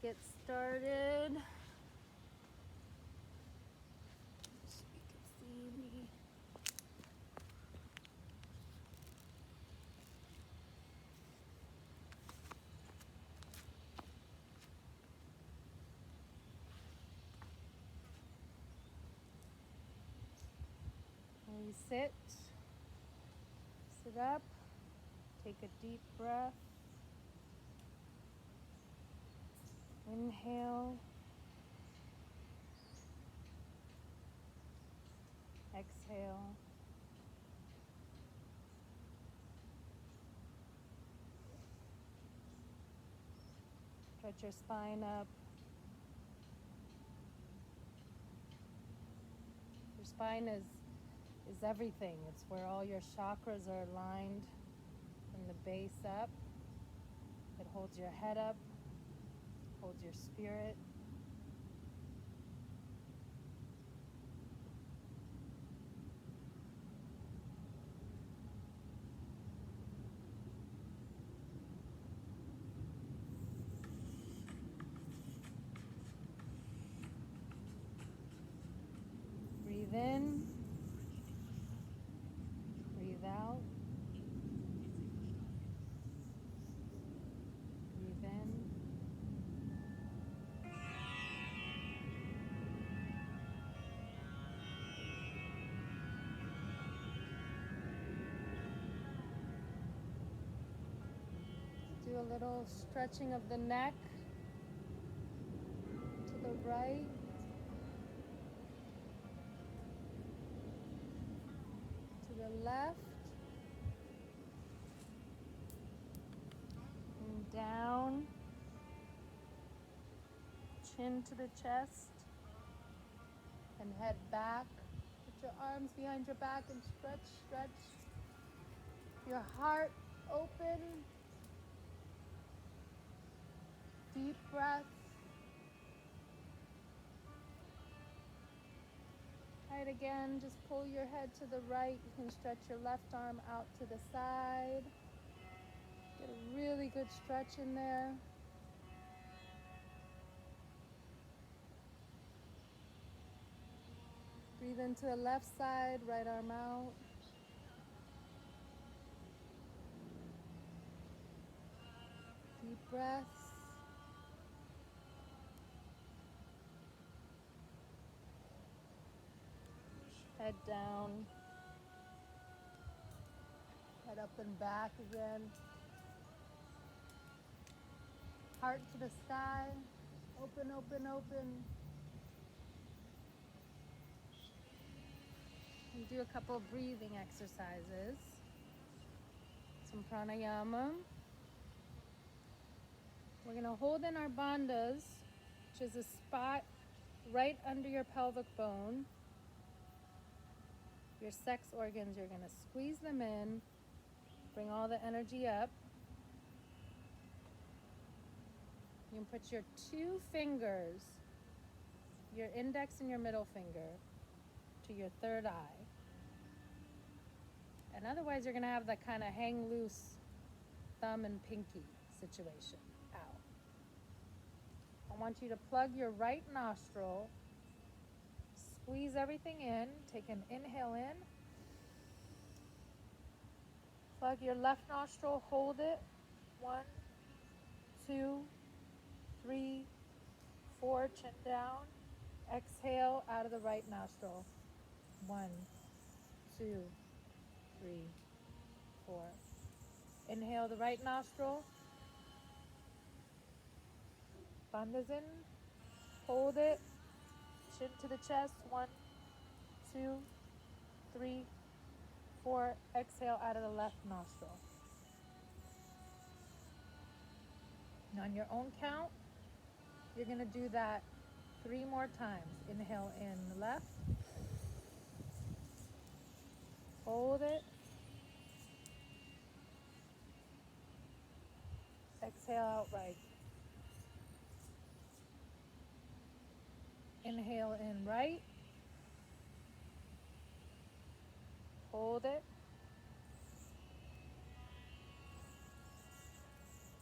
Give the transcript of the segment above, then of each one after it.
get started. So you can see me. And we sit up, take a deep breath. Inhale. Exhale. Stretch your spine up. Your spine is everything. It's where all your chakras are aligned from the base up. It holds your head up, holds your spirit. Breathe in, breathe out. Breathe in. Do a little stretching of the neck to the right. To the left. And down. Chin to the chest. And head back. Put your arms behind your back and stretch. Your heart open. Deep breath. Right, again, just pull your head to the right. You can stretch your left arm out to the side. Get a really good stretch in there. Breathe into the left side, right arm out. Deep breaths. Head down. Head up and back again. Heart to the sky. Open, open, open. And do a couple of breathing exercises. Some pranayama. We're going to hold in our bandhas, which is a spot right under your pelvic bone. Your sex organs, you're going to squeeze them in, bring all the energy up. You can put your two fingers, your index and your middle finger, to your third eye. And otherwise, you're going to have that kind of hang loose thumb and pinky situation out. I want you to plug your right nostril, squeeze everything in, take an inhale in. Plug your left nostril, hold it. 1, 2, 3, 4, chin down. Exhale out of the right nostril. 1, 2, 3, 4. Inhale the right nostril. Bandhas in. Hold it. Chin to the chest. 1, 2, 3, 4. Exhale out of the left nostril. And on your own count, you're going to do that 3 more times. Inhale in the left. Hold it. Exhale out right. Inhale in right. Hold it.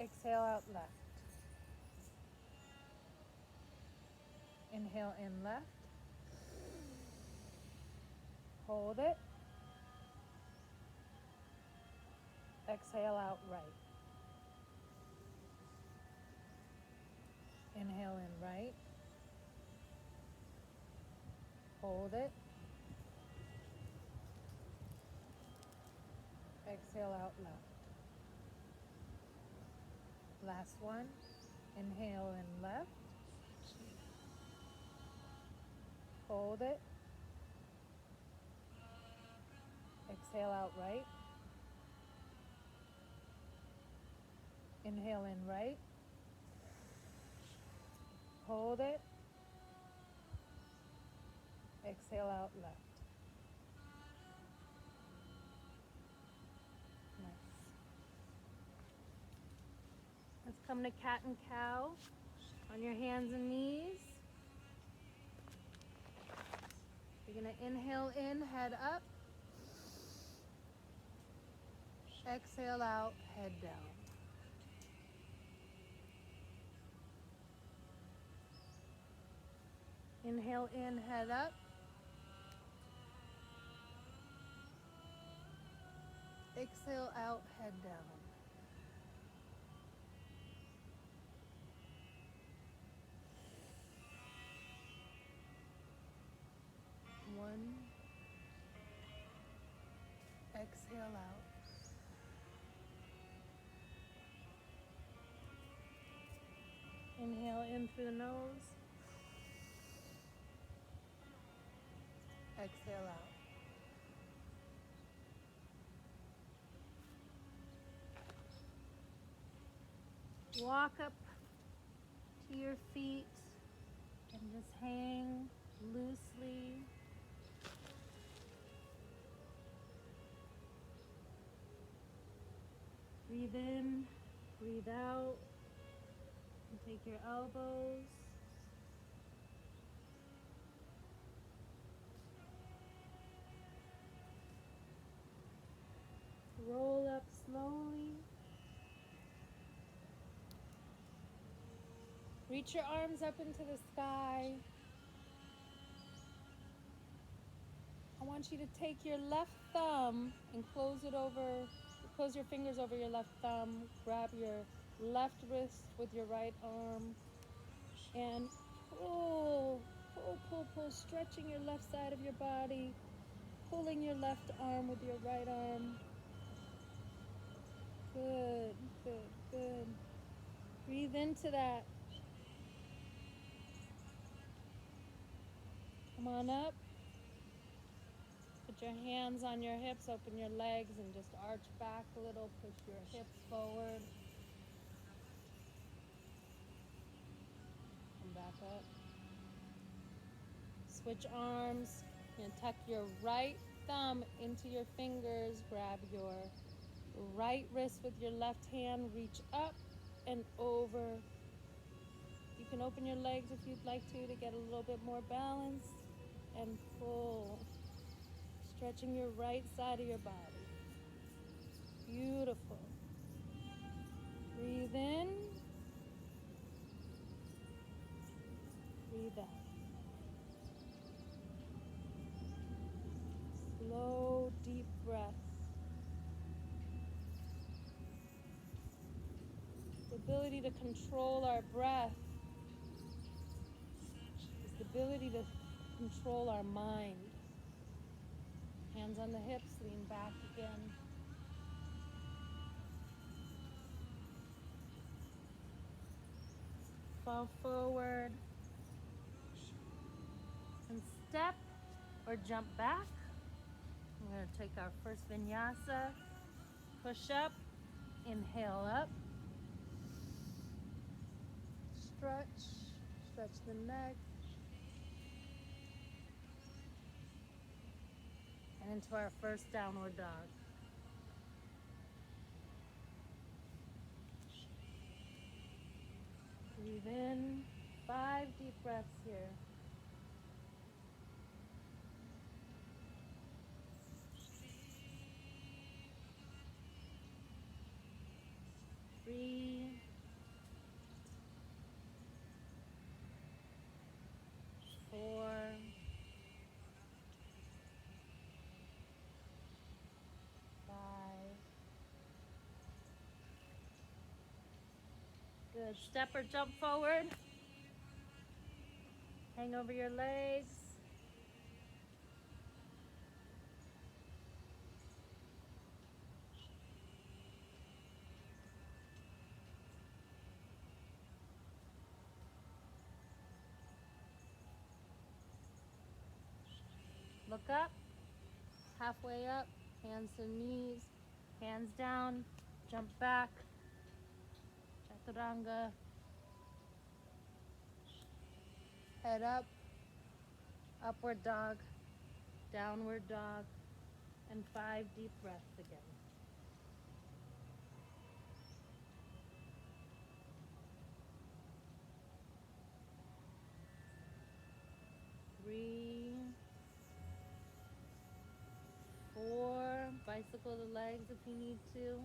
Exhale out left. Inhale in left. Hold it. Exhale out right. Inhale in right. Hold it. Exhale out left. Last one. Inhale in left. Hold it. Exhale out right. Inhale in right. Hold it. Exhale out left. Nice. Let's come to cat and cow on your hands and knees. You're going to inhale in, head up. Exhale out, head down. Inhale in, head up. Exhale out, head down. One. Exhale out. Inhale in through the nose. Exhale out. Walk up to your feet and just hang loosely. Breathe in, breathe out, and take your elbows. Roll up slowly. Reach your arms up into the sky. I want you to take your left thumb and close your fingers over your left thumb. Grab your left wrist with your right arm and pull, stretching your left side of your body, pulling your left arm with your right arm. Good, good, good. Breathe into that. Come on up. Put your hands on your hips, open your legs, and just arch back a little. Push your hips forward. Come back up. Switch arms and tuck your right thumb into your fingers. Grab your right wrist with your left hand. Reach up and over. You can open your legs if you'd like to get a little bit more balance. And pull. Stretching your right side of your body. Beautiful. Breathe in. Breathe out. Slow, deep breaths. The ability to control our breath is the ability to control our mind. Hands on the hips, lean back again. Fall forward and step or jump back. We're going to take our first vinyasa. Push up, inhale up. Stretch the neck. And into our first downward dog. Breathe in, 5 deep breaths here. 3, Good. Step or jump forward. Hang over your legs. Look up. Halfway up. Hands to knees. Hands down. Jump back. Chaturanga. Head up. Upward dog. Downward dog. And 5 deep breaths again. Three, 4, bicycle the legs if you need to.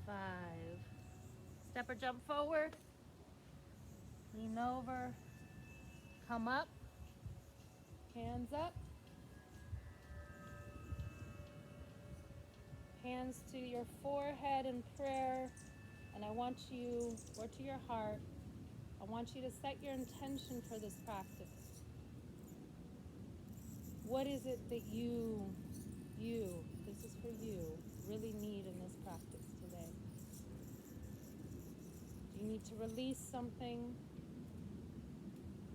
5, step or jump forward, lean over, come up, hands up, hands to your forehead in prayer, and I want you, or to your heart, I want you to set your intention for this practice. What is it that you, this is for you, really need in this practice today? Do you need to release something?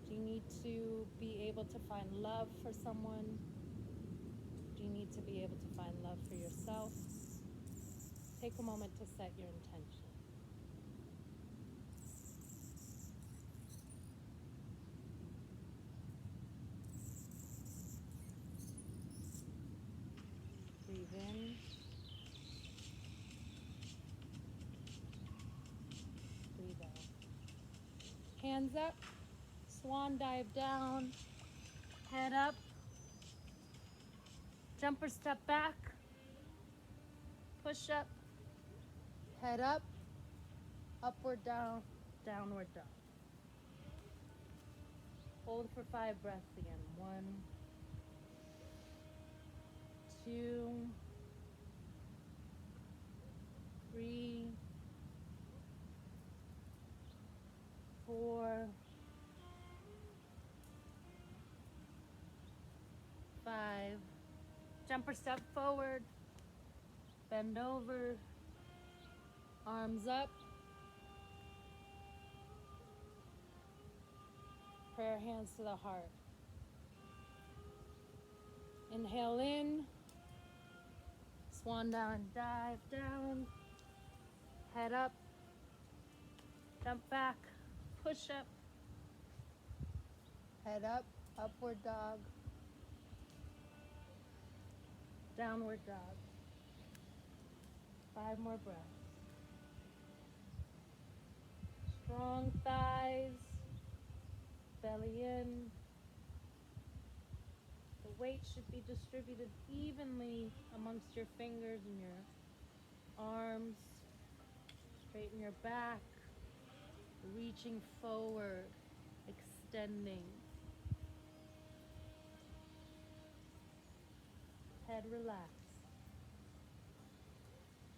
Do you need to be able to find love for someone? Do you need to be able to find love for yourself? Take a moment to set your intention. Breathe in. Breathe out. Hands up. Swan dive down. Head up. Jumper step back. Push up. Head up. Upward down. Downward dog. Hold for 5 breaths again. 1, 2, 3, 4, 5. Jumper step forward. Bend over. Arms up. Prayer hands to the heart. Inhale in. Swan down, dive down. Head up. Jump back. Push up. Head up. Upward dog. Downward dog. 5 more breaths. Strong thighs. Belly in. The weight should be distributed evenly amongst your fingers and your arms. Straighten your back. Reaching forward. Extending. Head relax.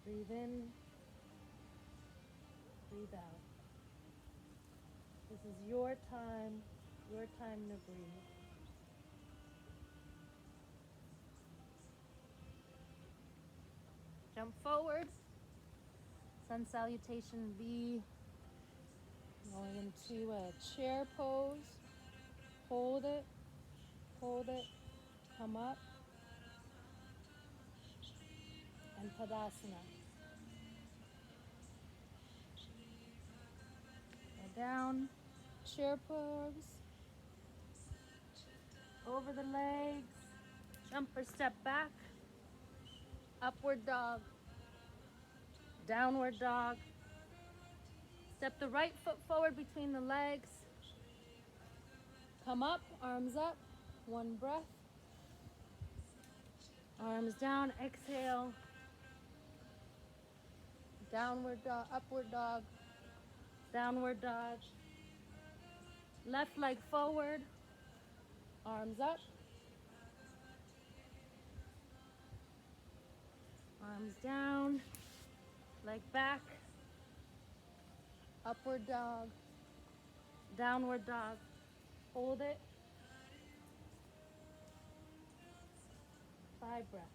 Breathe in. Breathe out. This is your time to breathe. Jump forward. Sun salutation V. Going into a chair pose. Hold it. Hold it. Come up. And Tadasana. Go down. Chair pose. Over the legs. Jumper step back. Upward dog. Downward dog. Step the right foot forward between the legs. Come up, arms up. 1 breath. Arms down, exhale. Downward dog, upward dog. Downward dog. Left leg forward. Arms up. Arms down. Leg back. Upward dog, downward dog. Hold it. 5 breaths.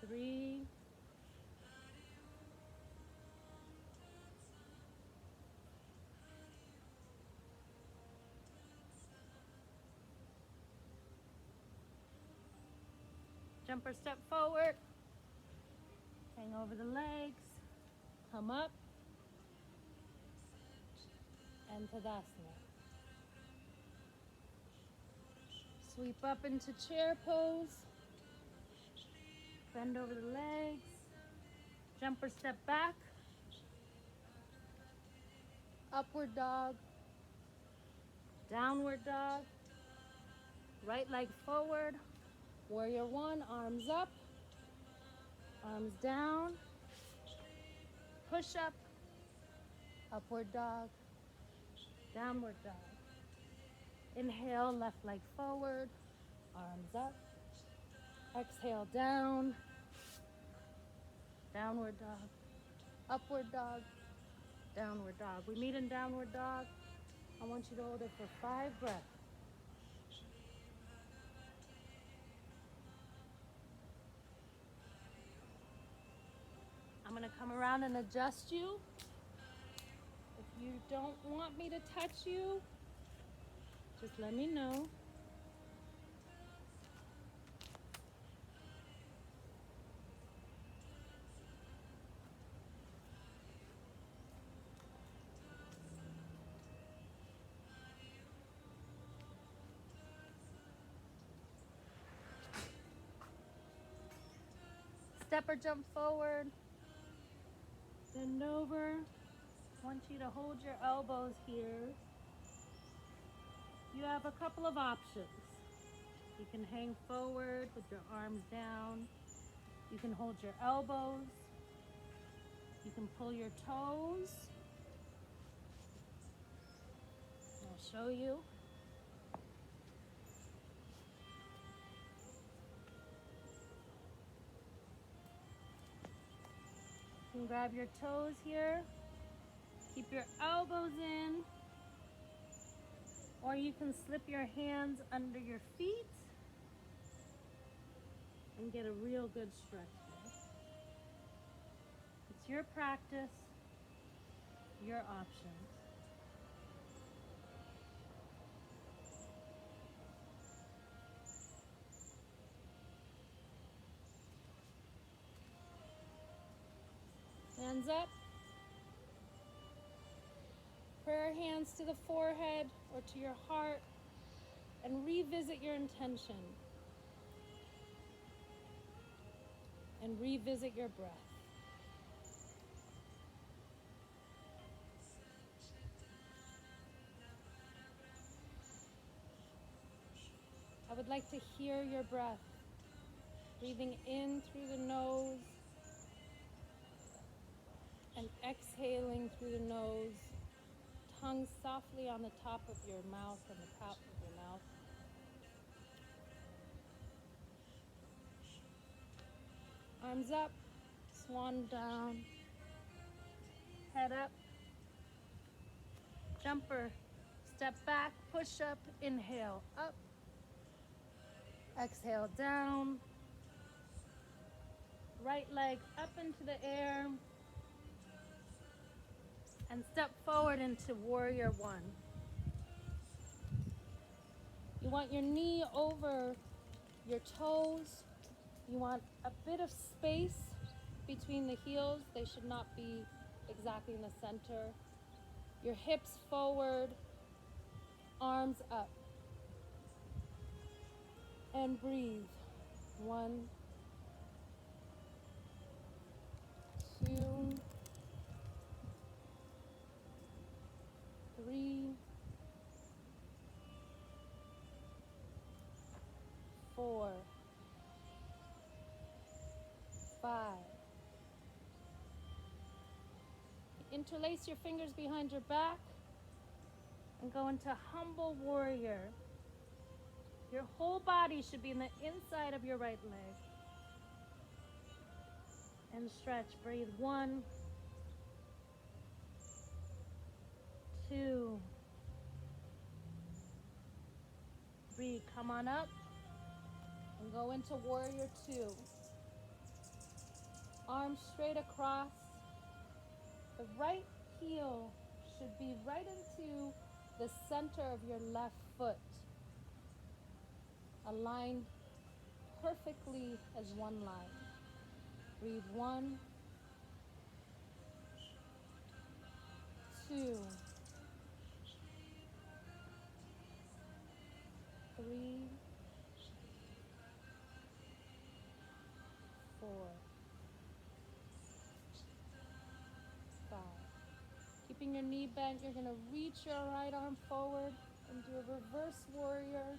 Three, jumper step forward, hang over the legs, come up, and Tadasana. Sweep up into chair pose, bend over the legs, jumper step back, upward dog, downward dog, right leg forward, warrior one, arms up, arms down, push up, upward dog, downward dog. Inhale, left leg forward, arms up, exhale down, downward dog, upward dog, downward dog. We meet in downward dog. I want you to hold it for 5 breaths. I'm gonna come around and adjust you. If you don't want me to touch you, just let me know. Step or jump forward, bend over. I want you to hold your elbows here. You have a couple of options. You can hang forward with your arms down. You can hold your elbows. You can pull your toes. I'll show you. You can grab your toes here. Keep your elbows in. Or you can slip your hands under your feet and get a real good stretch there. It's your practice, your options. Hands up. Prayer hands to the forehead or to your heart and revisit your intention. And revisit your breath. I would like to hear your breath. Breathing in through the nose and exhaling through the nose. Tongue softly on the top of your mouth and the top of your mouth. Arms up, swan down, head up, jumper, step back, push up, inhale, up, exhale down, right leg up into the air, and step forward into warrior one. You want your knee over your toes. You want a bit of space between the heels. They should not be exactly in the center. Your hips forward, arms up. And breathe. 1, 2, 3, 4, 5. Interlace your fingers behind your back and go into humble warrior. Your whole body should be in the inside of your right leg. And stretch. Breathe. 1, 2. Breathe. Come on up and go into warrior 2. Arms straight across. The right heel should be right into the center of your left foot, aligned perfectly as one line. Breathe. 1, 2, 3, 4, 5. Keeping your knee bent, you're going to reach your right arm forward and do a reverse warrior.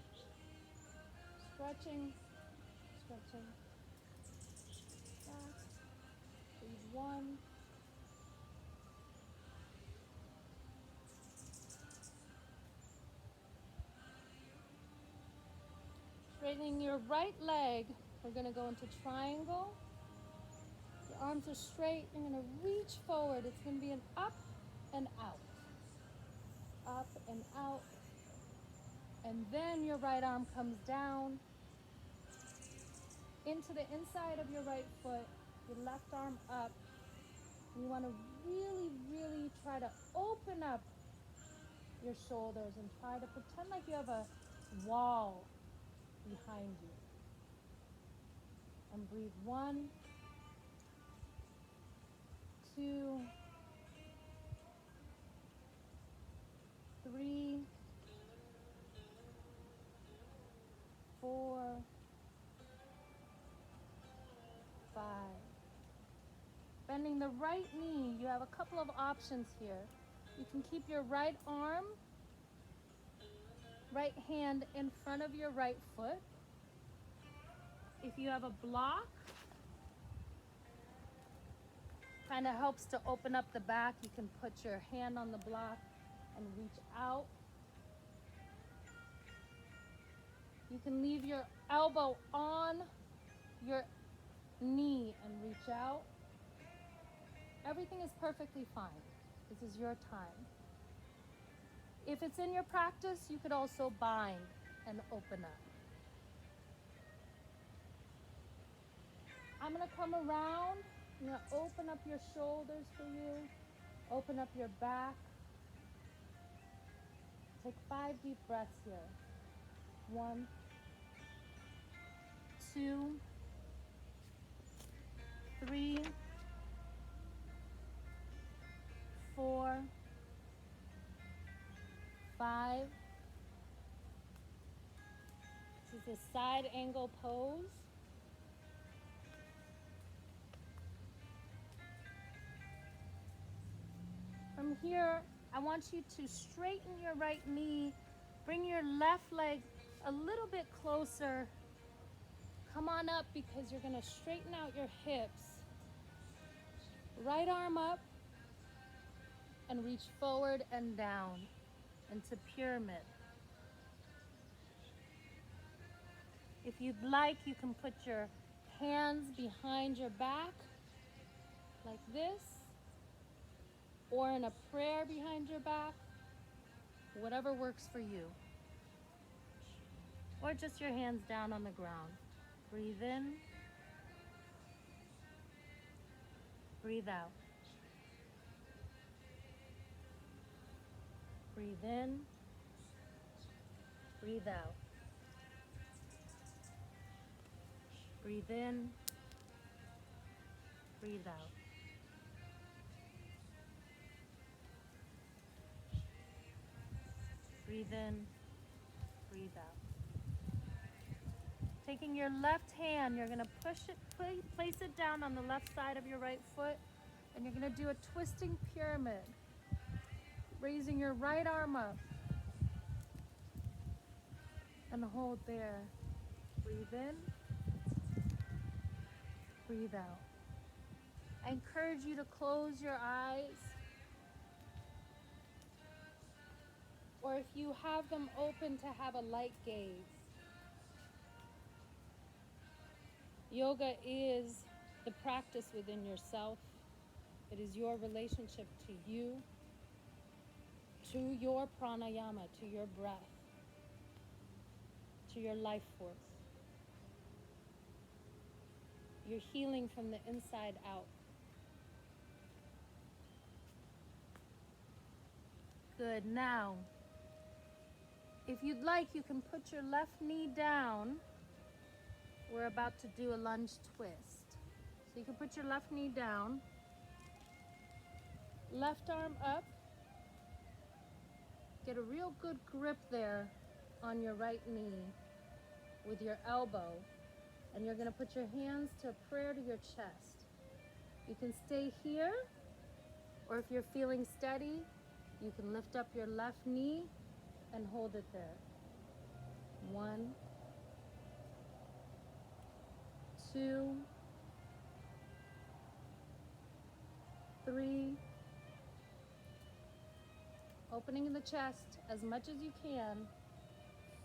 Stretching, stretching. Back. Breathe. 1, straightening your right leg. We're going to go into triangle. Your arms are straight. You're going to reach forward. It's going to be an up and out. Up and out. And then your right arm comes down into the inside of your right foot. Your left arm up. You want to really, really try to open up your shoulders and try to pretend like you have a wall behind you. And breathe. 1, 2, 3, 4, 5. Bending the right knee, you have a couple of options here. You can keep your right arm, right hand in front of your right foot. If you have a block, kind of helps to open up the back. You can put your hand on the block and reach out. You can leave your elbow on your knee and reach out. Everything is perfectly fine. This is your time. If it's in your practice, you could also bind and open up. I'm going to come around. I'm going to open up your shoulders for you. Open up your back. Take 5 deep breaths here. 1, 2, 3, 4, 5. This is a side angle pose. From here, I want you to straighten your right knee. Bring your left leg a little bit closer. Come on up because you're going to straighten out your hips. Right arm up and reach forward and down into pyramid. If you'd like, you can put your hands behind your back like this, or in a prayer behind your back, whatever works for you. Or just your hands down on the ground. Breathe in. Breathe out. Breathe in. Breathe out. Breathe in. Breathe out. Breathe in. Breathe out. Taking your left hand, you're going to push it, place it down on the left side of your right foot, and you're going to do a twisting pyramid. Raising your right arm up. And hold there. Breathe in. Breathe out. I encourage you to close your eyes or if you have them open to have a light gaze. Yoga is the practice within yourself. It is your relationship to you, to your pranayama, to your breath, to your life force. You're healing from the inside out. Good. Now, if you'd like, you can put your left knee down. We're about to do a lunge twist. So you can put your left knee down, left arm up. Get a real good grip there on your right knee with your elbow. And you're going to put your hands to a prayer to your chest. You can stay here, or if you're feeling steady, you can lift up your left knee and hold it there. 1, 2, 3. Opening the chest as much as you can.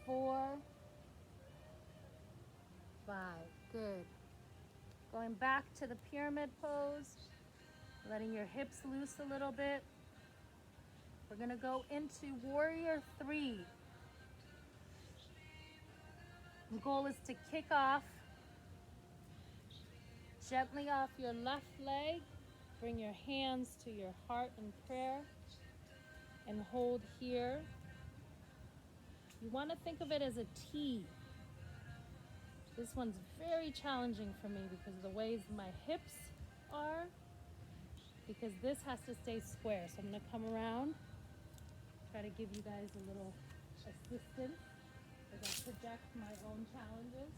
4, 5. Good. Going back to the pyramid pose, letting your hips loose a little bit. We're going to go into warrior 3. The goal is to kick off gently off your left leg. Bring your hands to your heart in prayer and hold here. You want to think of it as a T. This one's very challenging for me because of the ways my hips are, because this has to stay square. So I'm going to come around, try to give you guys a little assistance as I project my own challenges.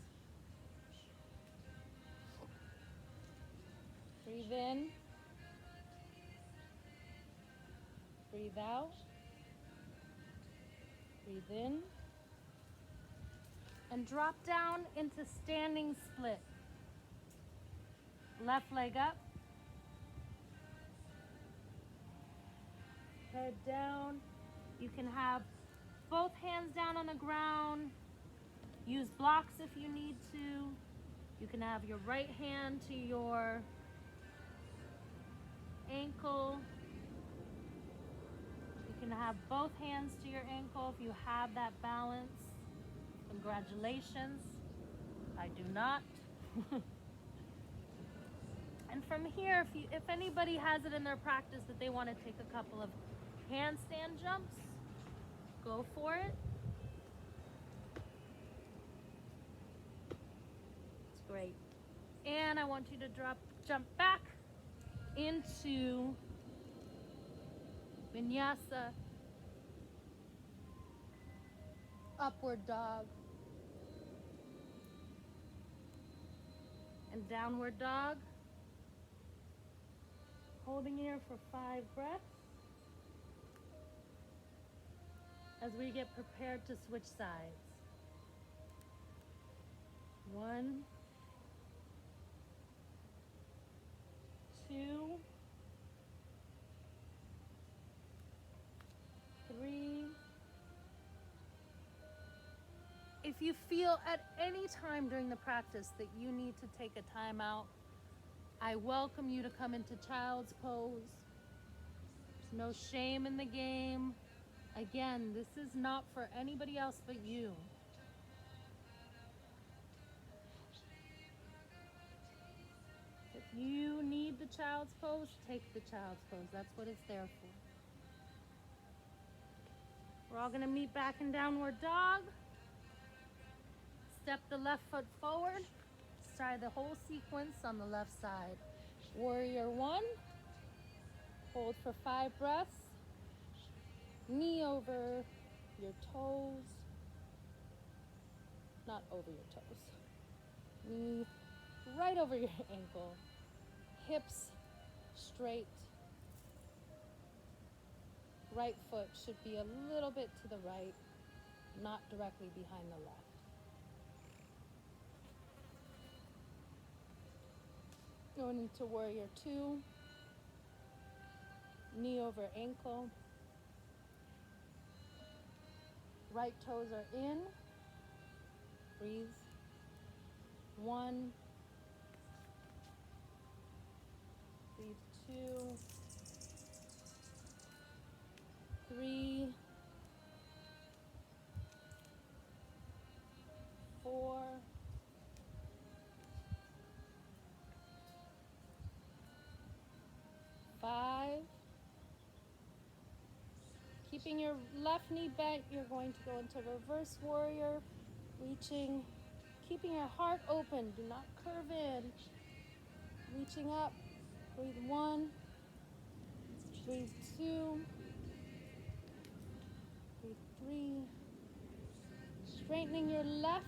Breathe in. Breathe out. Breathe in. And drop down into standing split. Left leg up. Head down. You can have both hands down on the ground. Use blocks if you need to. You can have your right hand to your ankle. You can have both hands to your ankle if you have that balance. Congratulations. I do not. And from here, if anybody has it in their practice that they want to take a couple of handstand jumps, go for it. It's great. And I want you to jump back into vinyasa, upward dog, and downward dog. Holding here for 5 breaths as we get prepared to switch sides. 1, 2, 3. If you feel at any time during the practice that you need to take a time out, I welcome you to come into child's pose. There's no shame in the game. Again, this is not for anybody else but you. If you need the child's pose, take the child's pose. That's what it's there for. We're all going to meet back in downward dog. Step the left foot forward. Try the whole sequence on the left side. Warrior 1. Hold for 5 breaths. Knee over your toes. Not over your toes. Knee right over your ankle. Hips straight. Right foot should be a little bit to the right, not directly behind the left. Going into warrior 2, knee over ankle, Right toes are in. Breathe. 1. Breathe. 2. 3. 4. 5. Keeping your left knee bent, you're going to go into reverse warrior, reaching, keeping your heart open. Do not curve in. Reaching up. Breathe 1. Breathe 2. Breathe 3. Straightening your left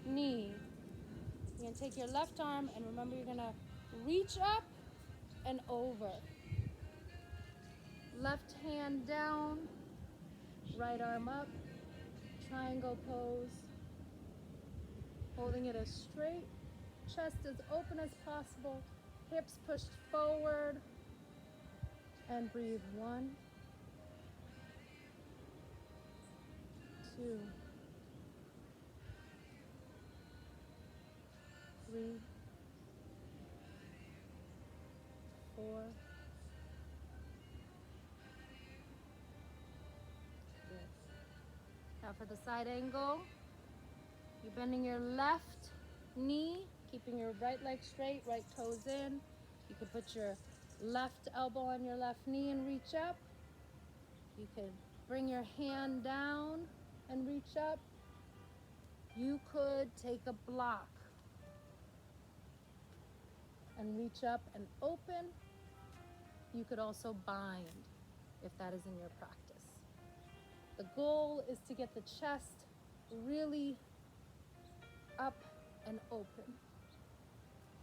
knee. You're going to take your left arm, and remember, you're going to reach up and over. Left hand down, right arm up, triangle pose. Holding it as straight, chest as open as possible, hips pushed forward, and breathe 1, 2, 3, 4. Good. Now for the side angle, you're bending your left knee, keeping your right leg straight, right toes in. You can put your left elbow on your left knee and reach up. You could bring your hand down and reach up. You could take a block and reach up and open. You could also bind if that is in your practice. The goal is to get the chest really up and open.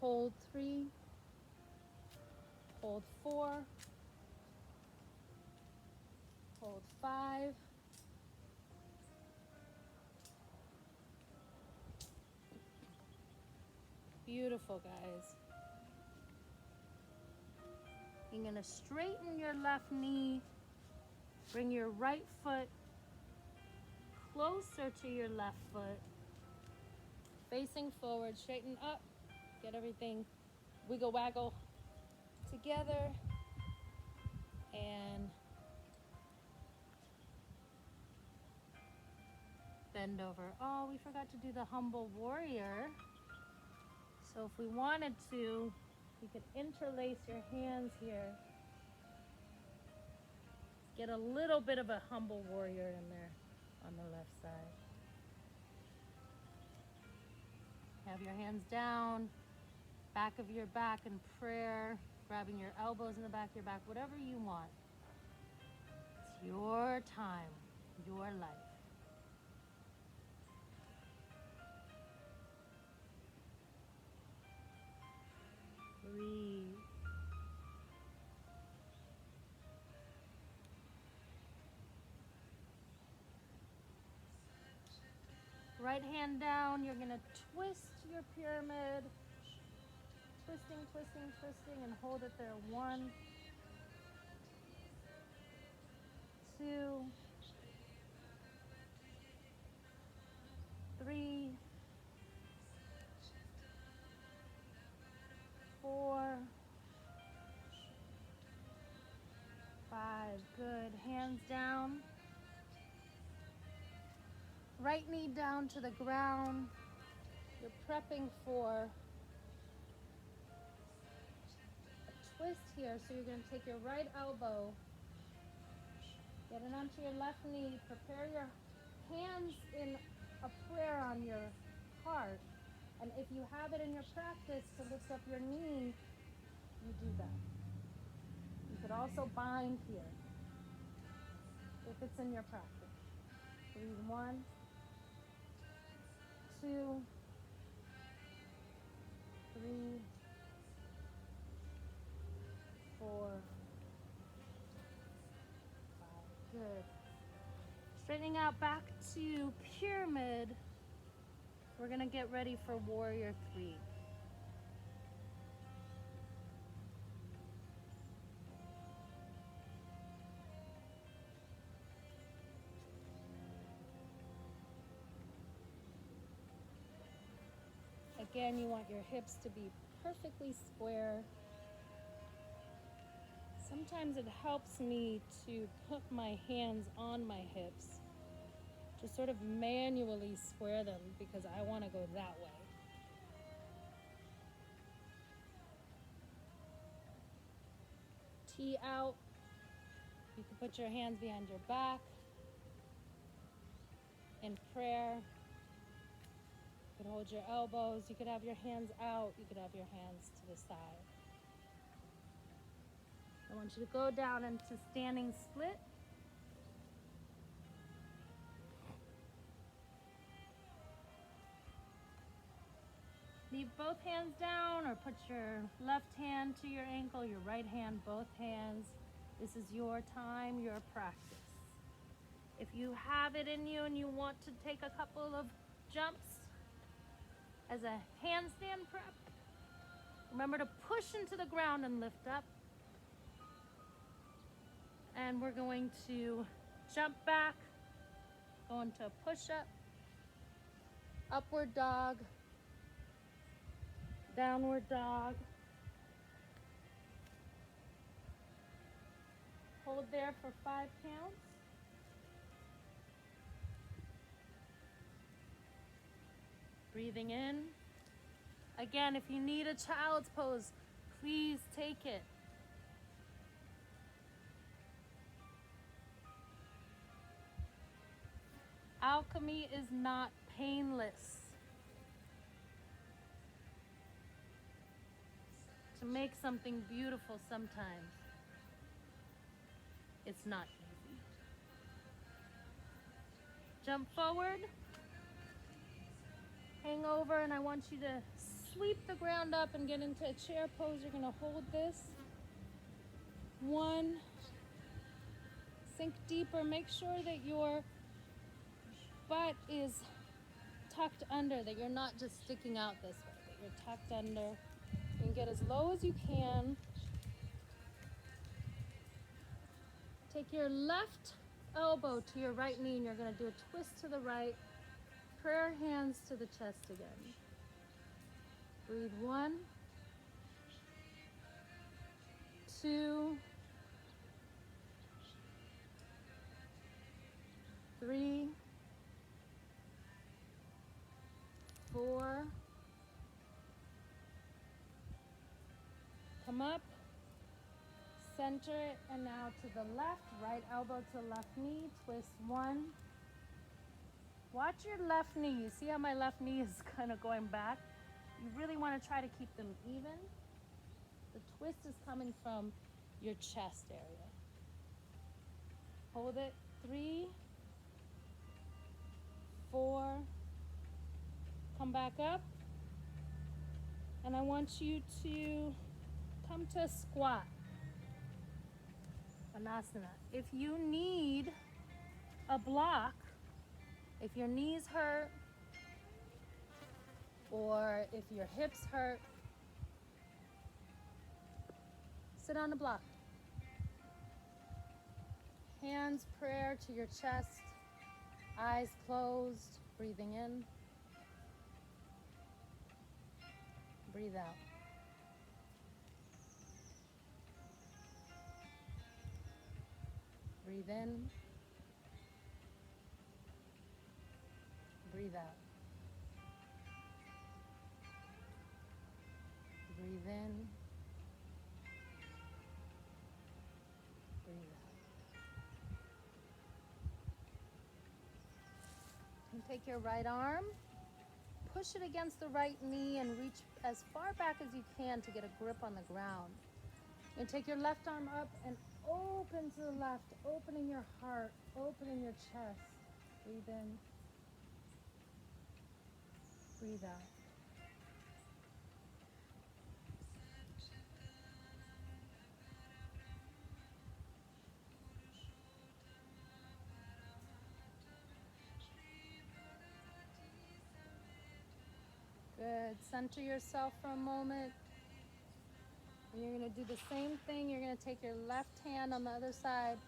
Hold 3, hold 4, hold 5, beautiful, guys. You're gonna straighten your left knee, bring your right foot closer to your left foot, facing forward, straighten up, get everything wiggle waggle together, and bend over. Oh, we forgot to do the humble warrior. So if we wanted to, you could interlace your hands here. Get a little bit of a humble warrior in there on the left side. Have your hands down, back of your back in prayer, grabbing your elbows in the back of your back, whatever you want. It's your time, your life. Breathe. Right hand down, you're gonna twist your pyramid. Twisting, twisting, twisting, and hold it there. 1, 2, 3, 4, 5. Good. Hands down. Right knee down to the ground. You're prepping for a twist here. So you're going to take your right elbow, get it onto your left knee, prepare your hands in a prayer on your heart. And if you have it in your practice to lift up your knee, you do that. You could also bind here if it's in your practice. Breathe 1, 2, 3, 4, 5. Good. Straightening out back to pyramid. We're going to get ready for warrior 3. Again, you want your hips to be perfectly square. Sometimes it helps me to put my hands on my hips to sort of manually square them because I want to go that way. Tee out. You can put your hands behind your back in prayer. You could hold your elbows. You could have your hands out. You could have your hands to the side. I want you to go down into standing split. Leave both hands down or put your left hand to your ankle, your right hand, both hands. This is your time, your practice. If you have it in you and you want to take a couple of jumps as a handstand prep, remember to push into the ground and lift up. And we're going to jump back, go into a push-up, upward dog, downward dog. Hold there for 5 counts. Breathing in. Again, if you need a child's pose, please take it. Alchemy is not painless. To make something beautiful sometimes, it's not easy. Jump forward. Hang over, and I want you to sweep the ground up and get into a chair pose. You're going to hold this. 1. Sink deeper. Make sure that your butt is tucked under, that you're not just sticking out this way, that you're tucked under. You can get as low as you can. Take your left elbow to your right knee, and you're going to do a twist to the right. Prayer hands to the chest again. Breathe 1, 2, 3, 4. Come up, center it, and now to the left, right elbow to the left knee, twist 1. Watch your left knee. You see how my left knee is kind of going back? You really want to try to keep them even. The twist is coming from your chest area. Hold it. 3, 4. Come back up. And I want you to come to a squat. Anasana. If you need a block, if your knees hurt, or if your hips hurt, sit on the block. Hands, prayer to your chest, eyes closed, breathing in, breathe out. Breathe in, breathe out. Breathe in, breathe out. And take your right arm, push it against the right knee and reach as far back as you can to get a grip on the ground. And take your left arm up and open to the left, opening your heart, opening your chest. Breathe in, breathe out. Good. Center yourself for a moment. And you're going to do the same thing. You're going to take your left hand on the other side,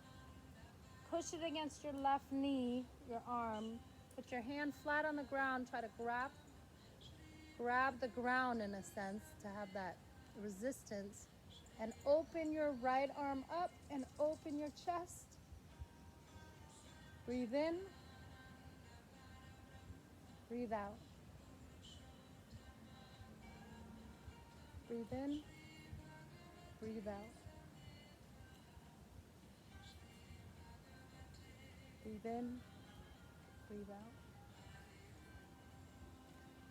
push it against your left knee, your arm. Put your hand flat on the ground. Try to grab grab the ground in a sense to have that resistance, and open your right arm up and open your chest. Breathe in, breathe out. Breathe in, breathe out. Breathe in, breathe out.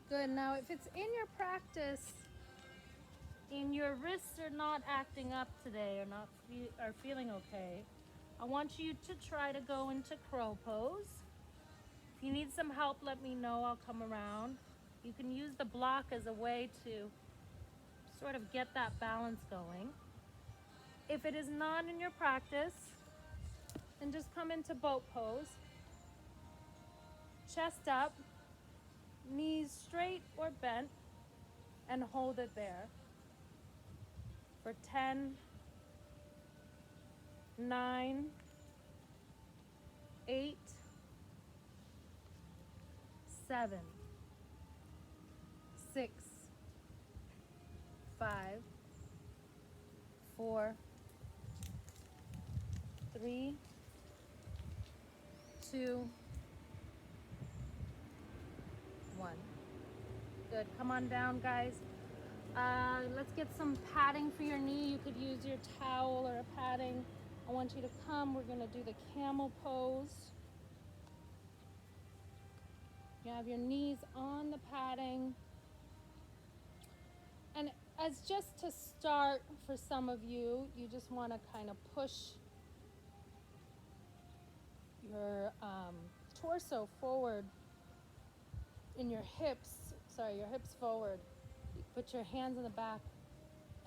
Good. Now, if it's in your practice and your wrists are not acting up today or not are feeling okay, I want you to try to go into crow pose. If you need some help, let me know. I'll come around. You can use the block as a way to sort of get that balance going. If it is not in your practice, then just come into boat pose. Chest up, knees straight or bent, and hold it there for 10, 9, 8, 7, 6, 5, 4, 3, 2, 1. Good. Come on down, guys. Let's get some padding for your knee. You could use your towel or a padding. I want you to come. We're going to do the camel pose. You have your knees on the padding. And as just to start for some of you, you just want to kind of push your torso forward in your hips. Your hips forward. You put your hands in the back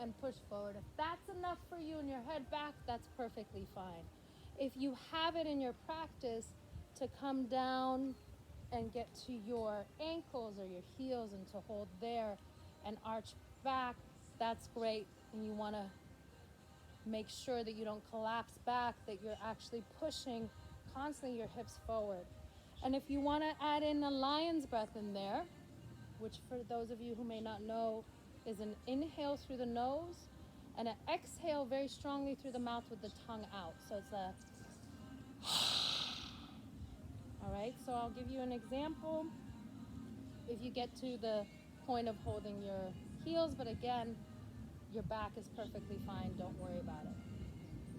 and push forward. If that's enough for you and your head back, that's perfectly fine. If you have it in your practice to come down and get to your ankles or your heels and to hold there and arch back, that's great. And you want to make sure that you don't collapse back, that you're actually pushing constantly your hips forward. And if you want to add in a lion's breath in there, which for those of you who may not know is an inhale through the nose and an exhale very strongly through the mouth with the tongue out. So it's a all right, so I'll give you an example. If you get to the point of holding your heels, but again, your back is perfectly fine. Don't worry about it.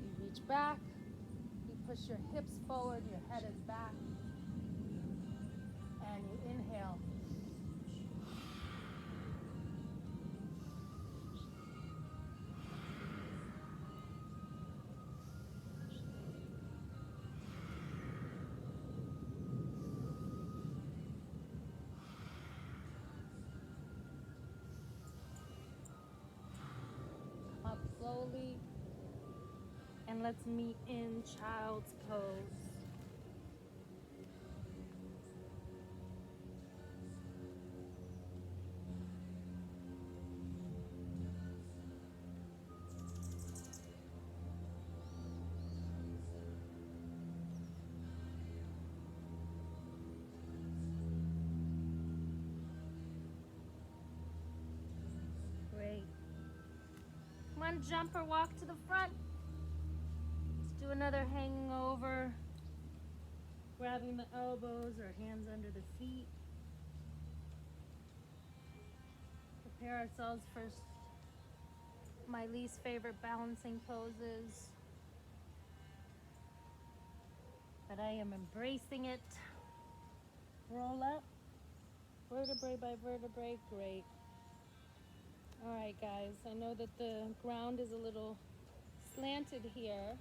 You reach back, you push your hips forward, your head is back, and you inhale. Up slowly, and let's meet in child's pose. Great. Come on, jump or walk to the front. Let's do another hanging over, grabbing the elbows or hands under the feet. Prepare ourselves for my least favorite balancing poses, but I am embracing it. Roll up, vertebrae by vertebrae. Great. All right, guys, I know that the ground is a little slanted here,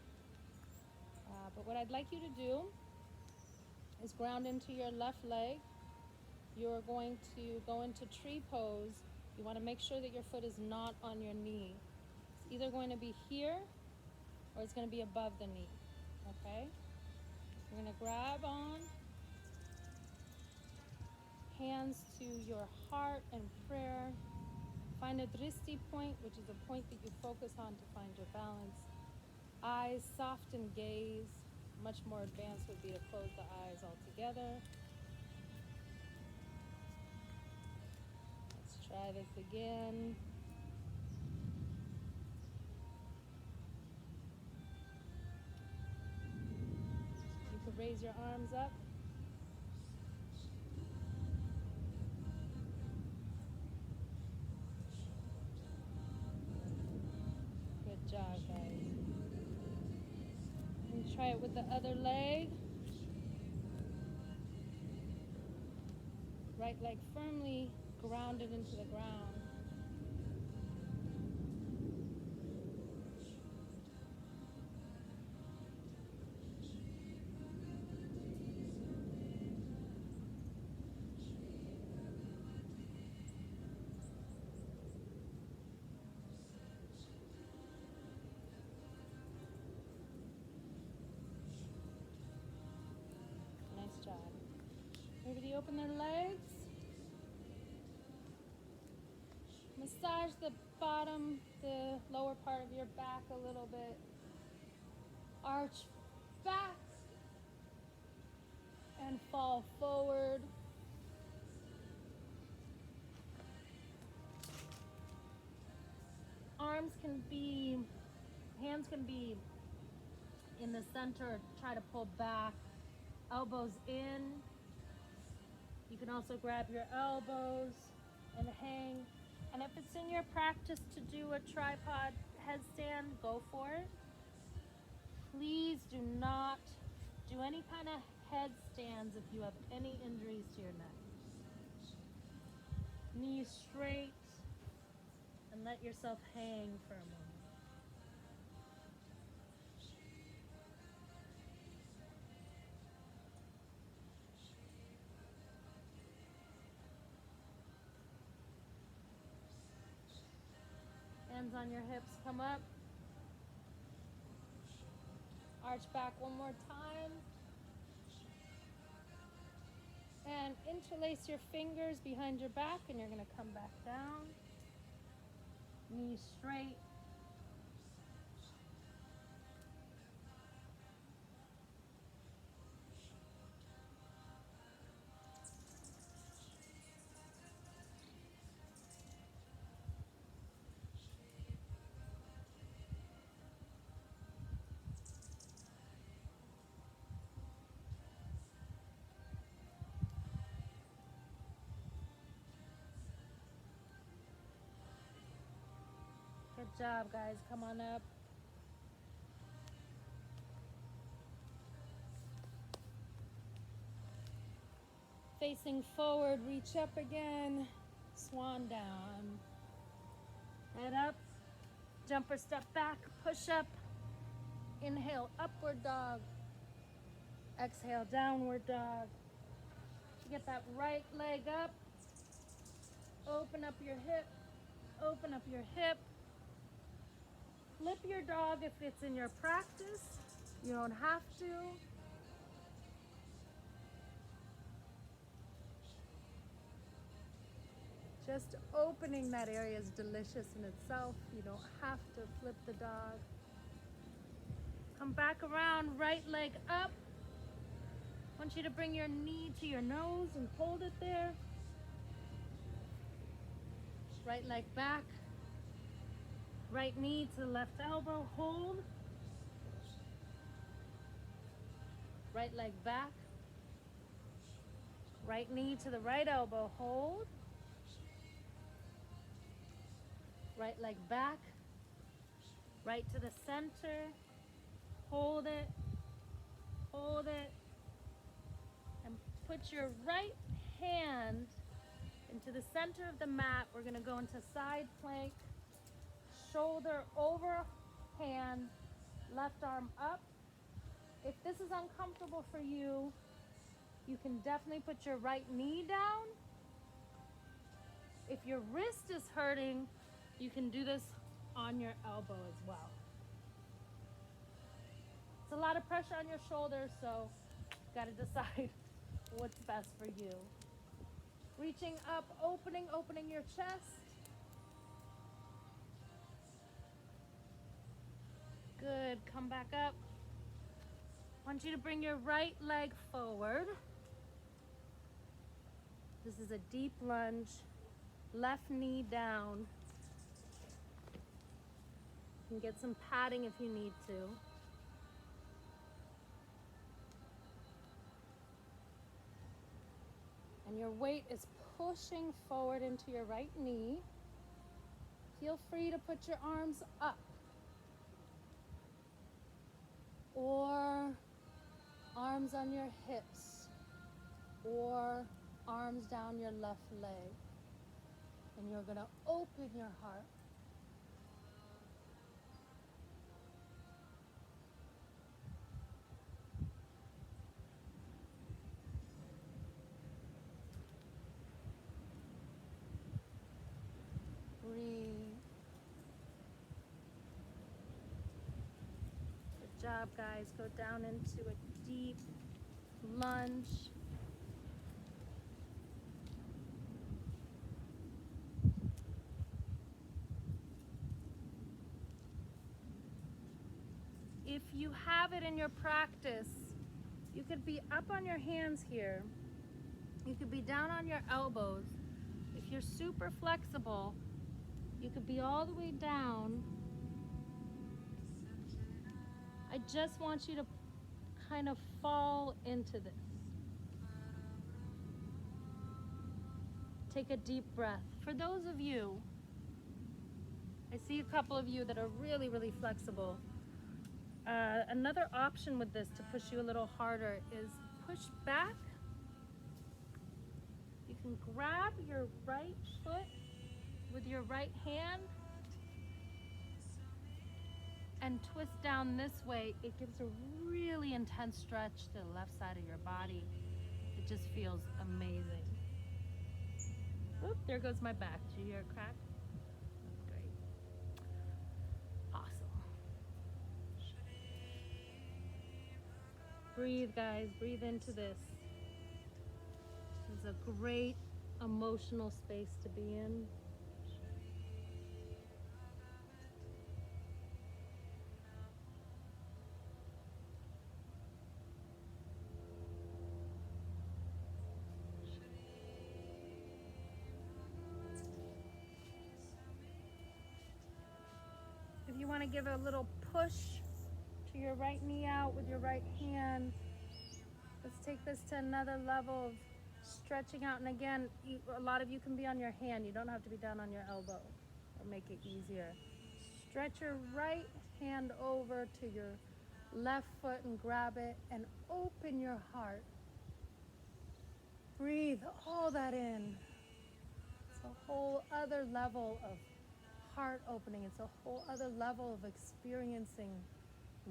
but what I'd like you to do is ground into your left leg. You're going to go into tree pose. You want to make sure that your foot is not on your knee. It's either going to be here or it's going to be above the knee, okay? You're going to grab on, hands to your heart and prayer. Find a drishti point, which is a point that you focus on to find your balance. Eyes soft and gaze. Much more advanced would be to close the eyes altogether. Let's Try this again. You could raise your arms up. Good job, guys. And try it with the other leg. Right leg firmly grounded into the ground. Nice job. Everybody open their legs. Massage the bottom, the lower part of your back a little bit. Arch back and fall forward. Hands can be in the center, try to pull back. Elbows in. You can also grab your elbows and hang. And if it's in your practice to do a tripod headstand, go for it. Please do not do any kind of headstands if you have any injuries to your neck. Knees straight and let yourself hang for a moment. Hands on your hips, come up. Arch back one more time. And interlace your fingers behind your back and you're gonna come back down. Knees straight. Good job, guys. Come on up. Facing forward, reach up again. Swan down. Head up. Jumper step back. Push up. Inhale, upward dog. Exhale, downward dog. Get that right leg up. Open up your hip. Open up your hip. Flip your dog if it's in your practice. You don't have to. Just opening that area is delicious in itself. You don't have to flip the dog. Come back around, right leg up. I want you to bring your knee to your nose and hold it there. Right leg back. Right knee to left elbow, hold. Right leg back. Right knee to the right elbow, hold. Right leg back. Right to the center. Hold it. Hold it. And put your right hand into the center of the mat. We're going to go into side plank. Shoulder over hand, left arm up. If this is uncomfortable for you, you can definitely put your right knee down. If your wrist is hurting, you can do this on your elbow as well. It's a lot of pressure on your shoulders, so you gotta decide what's best for you. Reaching up, opening your chest. Good, come back up. I want you to bring your right leg forward. This is a deep lunge. left knee down. You can get some padding if you need to. And your weight is pushing forward into your right knee. Feel free to put your arms up or arms on your hips or arms down your left leg. And you're going to open your heart. Breathe. Good job, guys. Go down into a deep lunge. If you have it in your practice, you could be up on your hands here. You could be down on your elbows. If you're super flexible, you could be all the way down. I just want you to kind of fall into this. Take a deep breath. For those of you, I see a couple of you that are really, really flexible. Another option with this to push you a little harder is push back. You can grab your right foot with your right hand and twist down this way. It gives a really intense stretch to the left side of your body. It just feels amazing. Oop, there goes my back. Did you hear a crack? That's great. Awesome. Breathe, guys. Breathe into this. This is a great emotional space to be in. If you want to give a little push to your right knee out with your right hand, let's take this to another level of stretching out. And again, a lot of you can be on your hand. You don't have to be down on your elbow. It'll make it easier. Stretch your right hand over to your left foot and grab it and open your heart. Breathe all that in. It's a whole other level of heart opening. It's a whole other level of experiencing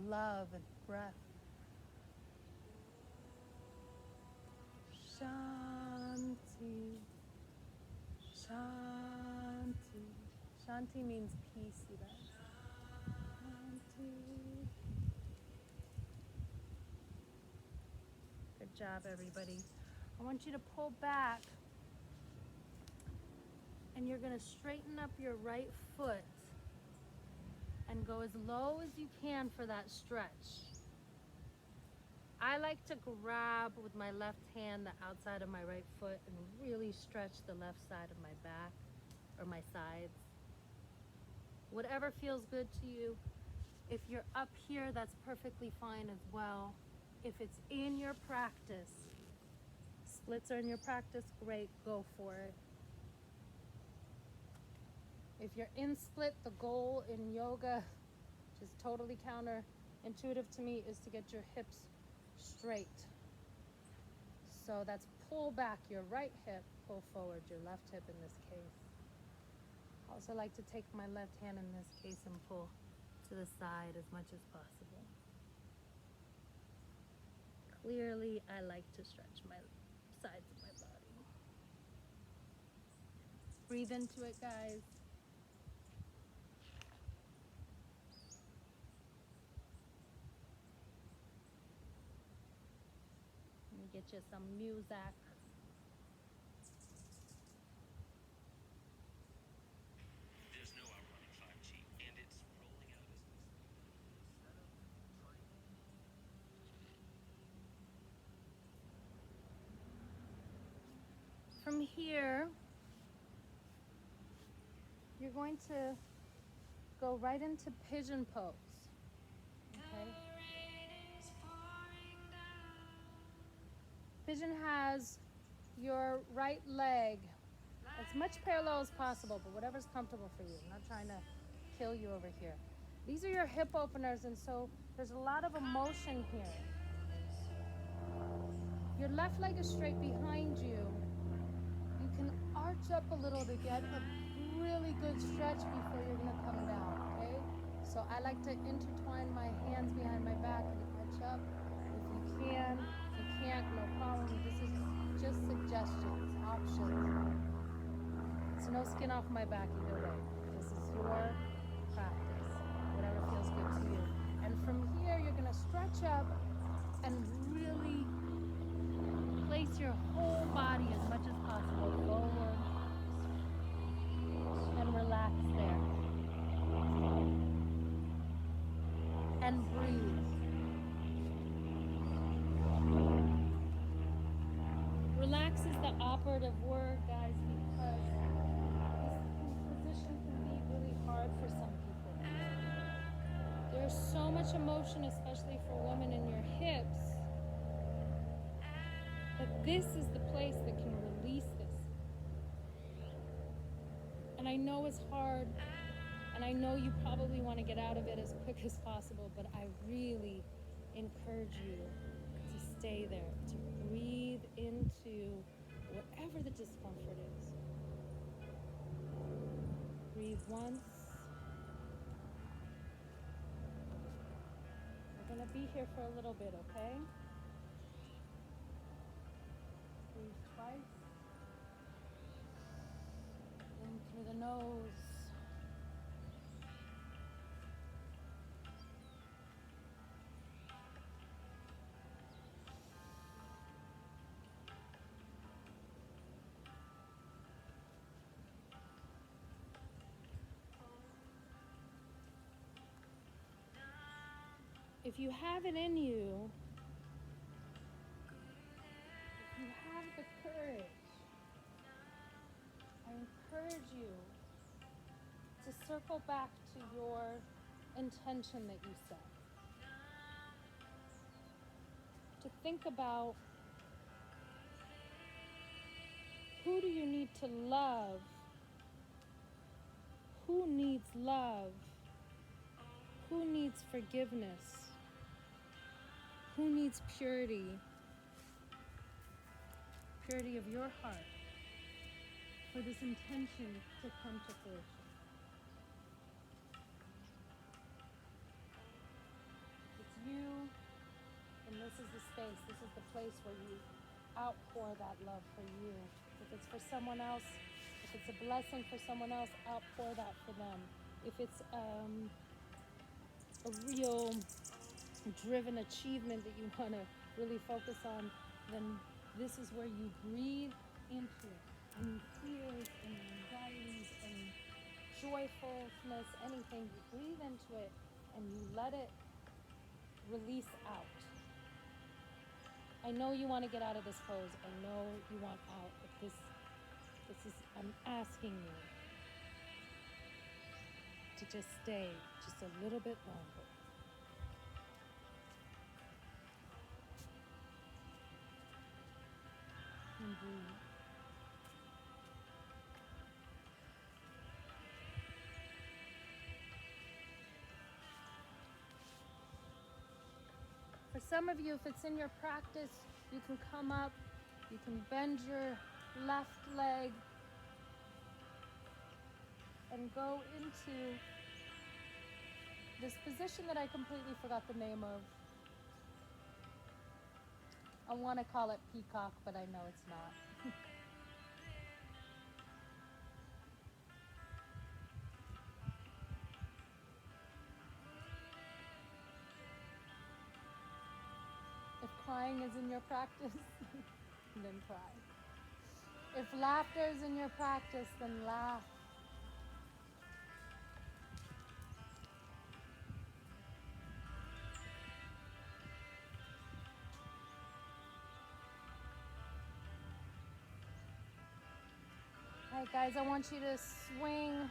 love and breath. Shanti. Shanti. Shanti means peace, you guys. Shanti. Good job, everybody. I want you to pull back and you're going to straighten up your right foot and go as low as you can for that stretch. I like to grab with my left hand the outside of my right foot and really stretch the left side of my back or my sides. Whatever feels good to you. If you're up here, that's perfectly fine as well. If it's in your practice, splits are in your practice, great, go for it. If you're in split, the goal in yoga, which is totally counterintuitive to me, is to get your hips straight. So that's pull back your right hip, pull forward your left hip in this case. I also like to take my left hand in this case and pull to the side as much as possible. Clearly, I like to stretch my sides of my body. Breathe into it, guys. Let me get you some music. There's no outrunning 5G, and it's rolling out as we speak. From here, you're going to go right into pigeon pose. Okay? Pigeon has your right leg as much parallel as possible, but whatever's comfortable for you. I'm not trying to kill you over here. These are your hip openers, and so there's a lot of emotion here. Your left leg is straight behind you. You can arch up a little to get a really good stretch before you're going to come down, okay? So I like to intertwine my hands behind my back and arch up. If you can, if you can't, no problem. This is just suggestions, options. It's no skin off my back either way. This is your practice, whatever feels good to you. And from here, you're going to stretch up and really place your whole body as much as possible forward and relax there. And breathe. Relax is the operative word, guys, because this position can be really hard for some people. There's so much emotion, especially for women in your hips, that this is the place that can release this. And I know it's hard, and I know you probably want to get out of it as quick as possible, but I really encourage you to stay there, to breathe into whatever the discomfort is. Breathe once. We're going to be here for a little bit, okay? Breathe twice. In through the nose. If you have it in you, if you have the courage, I encourage you to circle back to your intention that you set. To think about, who do you need to love? Who needs love? Who needs forgiveness? Who needs purity? Purity of your heart for this intention to come to fruition. It's you, and this is the space, this is the place where you outpour that love for you. If it's for someone else, if it's a blessing for someone else, outpour that for them. If it's a real driven achievement that you want to really focus on, then this is where you breathe into it. Any fears, any anxieties, any joyfulness, anything, you breathe into it and you let it release out. I know you want to get out of this pose. I know you want out, but this is, I'm asking you to just stay just a little bit longer. And breathe. For some of you, if it's in your practice, you can come up, you can bend your left leg and go into this position that I completely forgot the name of. I want to call it peacock, but I know it's not. If crying is in your practice, then cry. If laughter is in your practice, then laugh. All right, guys, I want you to swing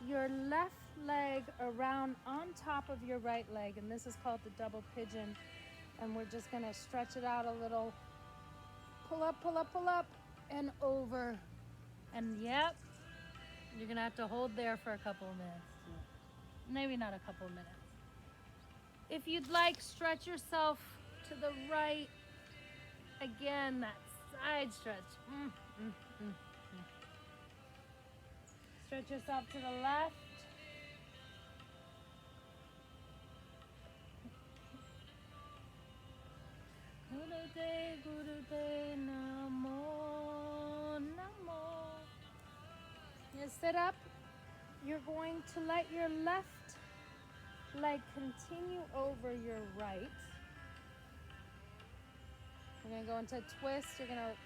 your left leg around on top of your right leg, and this is called the double pigeon. And we're just gonna stretch it out a little. Pull up, pull up, pull up, and over. And yep, you're gonna have to hold there for a couple of minutes. Maybe not a couple of minutes. If you'd like, stretch yourself to the right. Again, that side stretch. Stretch yourself to the left. Gurude, namo, namo. You sit up. You're going to let your left leg continue over your right. You're going to go into a twist. You're going to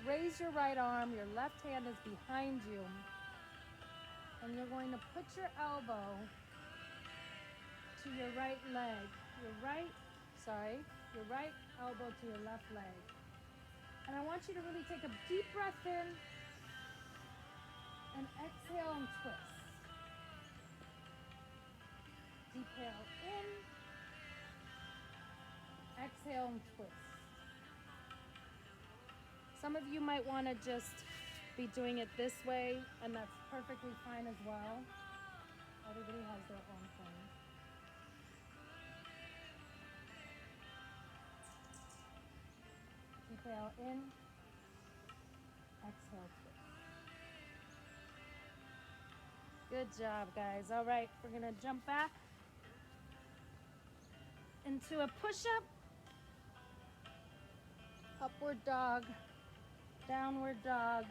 raise your right arm. Your left hand is behind you. And you're going to put your elbow to your right leg. Your right elbow to your left leg. And I want you to really take a deep breath in and exhale and twist. Inhale in, exhale and twist. Some of you might want to just be doing it this way, and that's perfectly fine as well. Everybody has their own thing. Inhale in, exhale twist. Good job, guys. All right, we're gonna jump back into a push-up, upward dog, downward dog.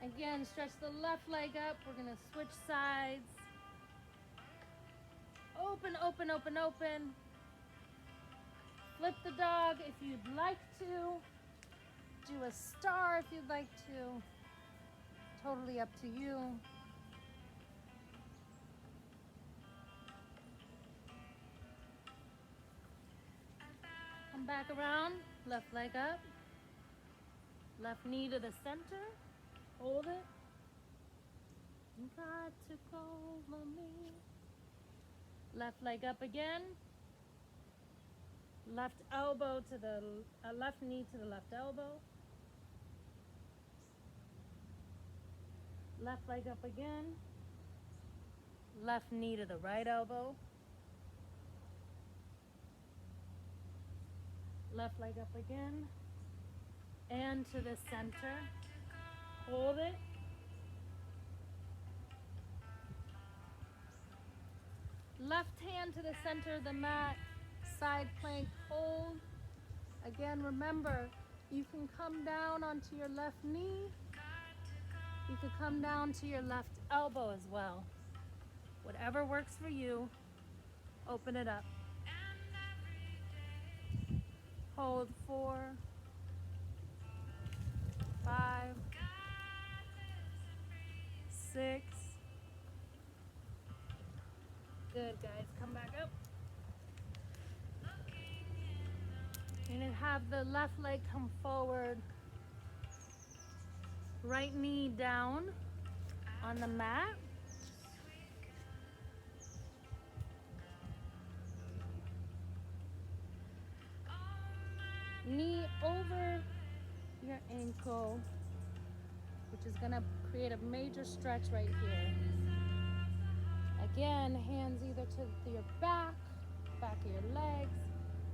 Again, stretch the left leg up. We're gonna switch sides. Open, open, open, open. Flip the dog if you'd like to. Do a star if you'd like to. Totally up to you. Come back around, left leg up. Left knee to the center. Hold it. God took over me. Left leg up again. Left elbow to the left knee to the left elbow. Left leg up again. Left knee to the right elbow. Left leg up again. And to the center. Hold it. Left hand to the center of the mat. Side plank hold. Again, remember, you can come down onto your left knee. You can come down to your left elbow as well. Whatever works for you, open it up. Hold 4, 5, 6. Good, guys. Come back up. And then have the left leg come forward. Right knee down on the mat. Knee over your ankle, which is going to create a major stretch right here. Again, hands either to your back of your legs,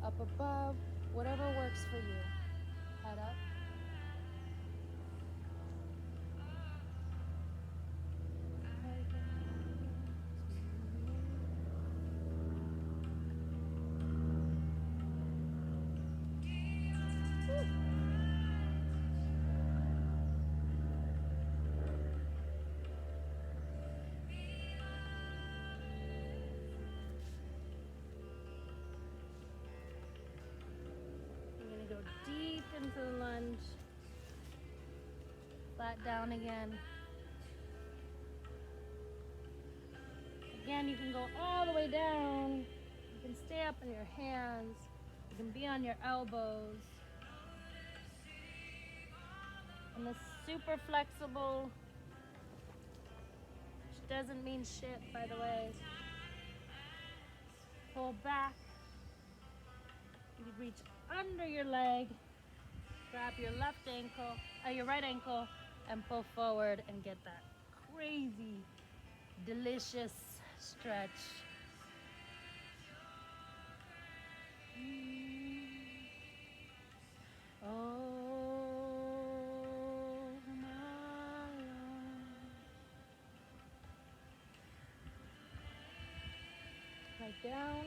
up above, whatever works for you. Head up. Go deep into the lunge. Flat down again. Again, you can go all the way down. You can stay up on your hands. You can be on your elbows. And this super flexible doesn't mean shit, by the way. Pull back. You reach under your leg. Grab your your right ankle, and pull forward and get that crazy, delicious stretch. Oh my Lord. Right down.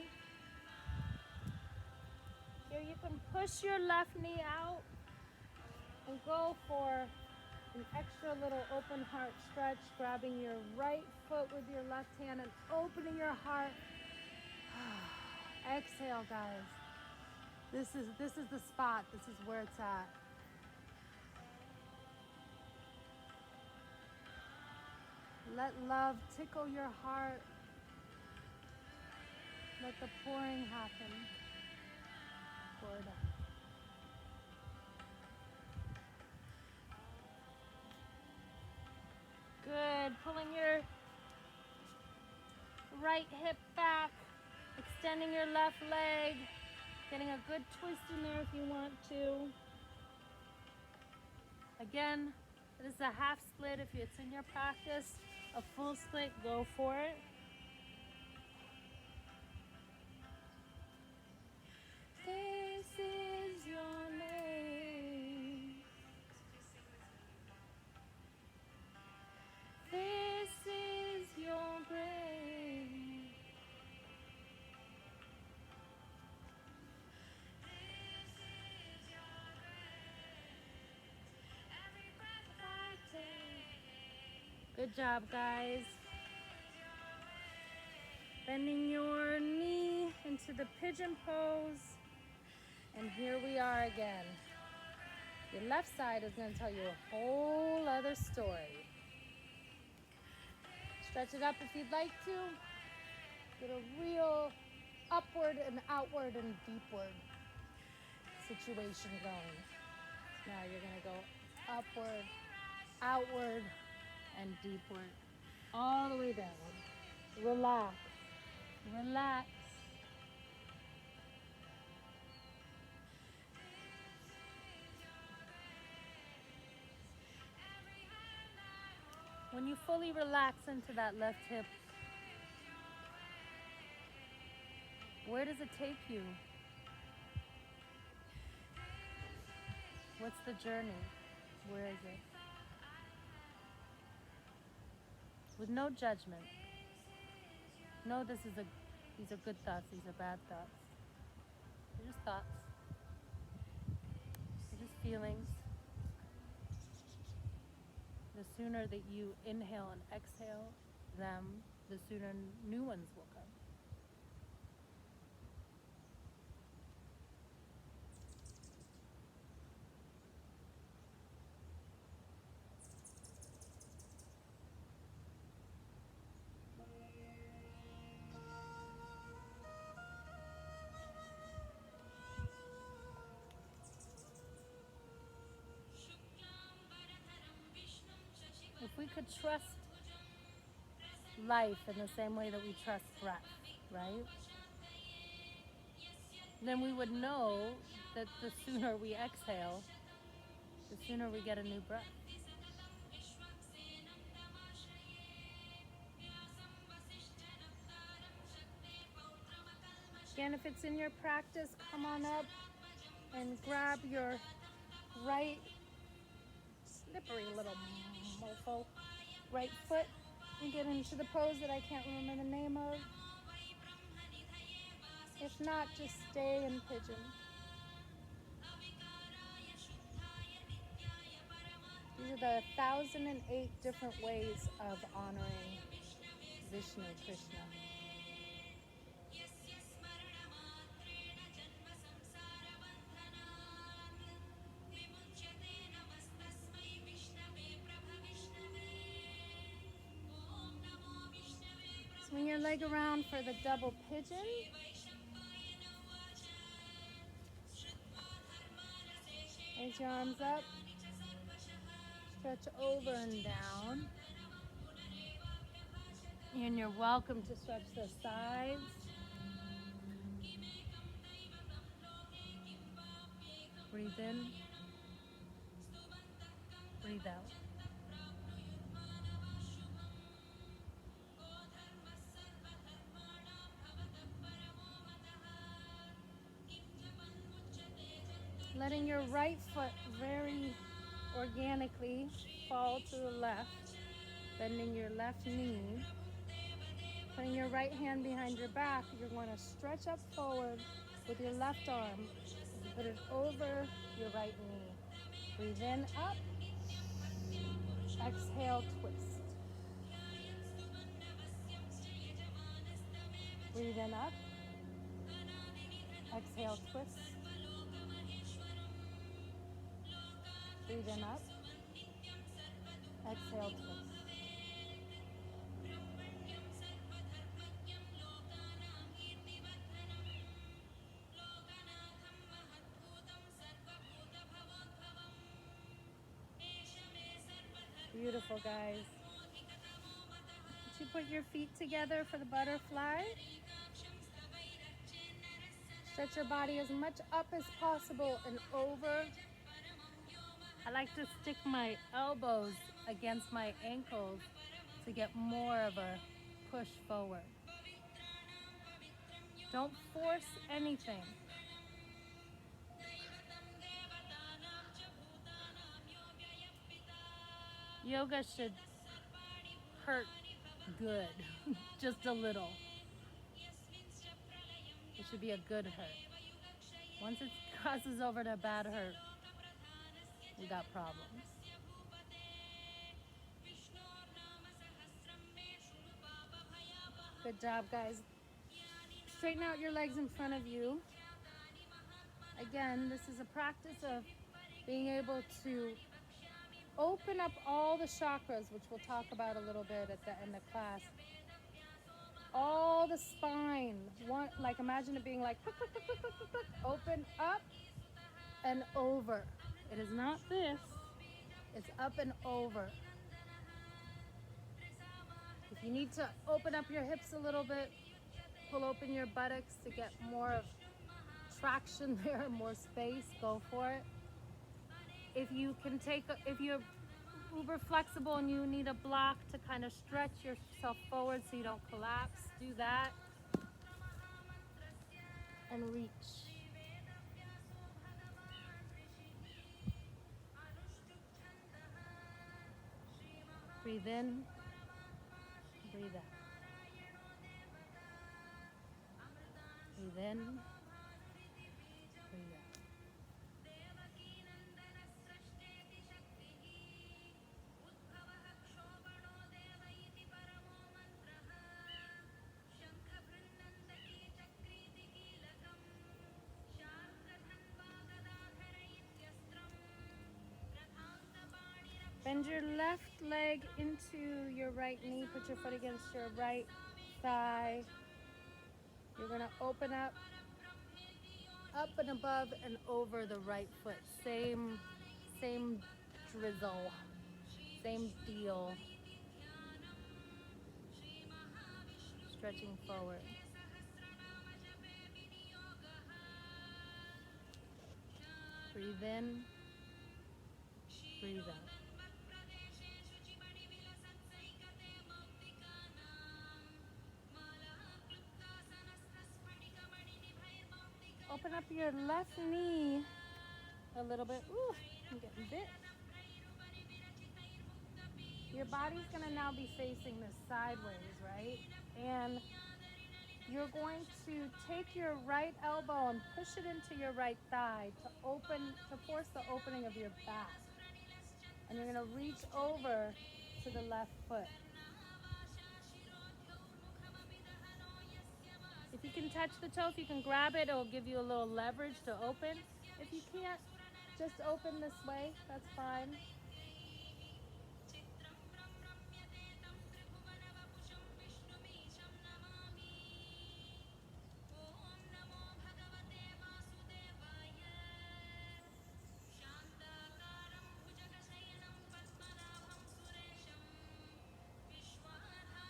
Here you can push your left knee out and go for an extra little open heart stretch, grabbing your right foot with your left hand and opening your heart. Exhale, guys. This is the spot. This is where it's at. Let love tickle your heart. Let the pouring happen. Pour it out. Good. Pulling your right hip back. Extending your left leg. Getting a good twist in there if you want to. Again, this is a half split. If it's in your practice, a full split, go for it. This is your name. This is your grace. Good job, guys. Bending your knee into the pigeon pose. And here we are again. Your left side is going to tell you a whole other story. Stretch it up if you'd like to. Get a real upward and outward and deepward situation going. Now you're going to go upward, outward, and deepward. All the way down. Relax. Relax. When you fully relax into that left hip, where does it take you? What's the journey? Where is it? With no judgment. No, these are good thoughts, these are bad thoughts. They're just thoughts. They're just feelings. The sooner that you inhale and exhale them, the sooner new ones will come. If we could trust life in the same way that we trust breath, right? Then we would know that the sooner we exhale, the sooner we get a new breath. Again, if it's in your practice, come on up and grab your right slippery little mofo right foot and get into the pose that I can't remember the name of. If not, just stay in pigeon. These are the 1,008 different ways of honoring Vishnu, Krishna. Swing your leg around for the double pigeon. Raise your arms up. Stretch over and down. And you're welcome to stretch the sides. Breathe in. Breathe out. Letting your right foot very organically fall to the left. Bending your left knee. Putting your right hand behind your back, you're going to stretch up forward with your left arm. You put it over your right knee. Breathe in, up. Exhale, twist. Breathe in, up. Exhale, twist. Breathe in, up. Exhale, twist. Beautiful, guys. Once you put your feet together for the butterfly, stretch your body as much up as possible and over. I like to stick my elbows against my ankles to get more of a push forward. Don't force anything. Yoga should hurt good, just a little. It should be a good hurt. Once it crosses over to bad hurt, we got problems. Good job, guys. Straighten out your legs in front of you. Again, this is a practice of being able to open up all the chakras, which we'll talk about a little bit at the end of class. All the spine, like imagine it being like open up and over. It is not this, it's up and over. If you need to open up your hips a little bit, pull open your buttocks to get more of traction there, more space, go for it. If you're uber flexible and you need a block to kind of stretch yourself forward so you don't collapse, do that. And reach. Breathe in, breathe out. Breathe in, breathe out. Bend your left leg into your right knee. Put your foot against your right thigh. You're going to open up and above and over the right foot. Same drizzle, same deal. Stretching forward. Breathe in, breathe out. Open up your left knee a little bit. Ooh, I'm getting bit. Your body's gonna now be facing this sideways, right? And you're going to take your right elbow and push it into your right thigh to force the opening of your back. And you're gonna reach over to the left foot. If you can touch the toe, if you can grab it, it'll give you a little leverage to open. If you can't, just open this way, that's fine.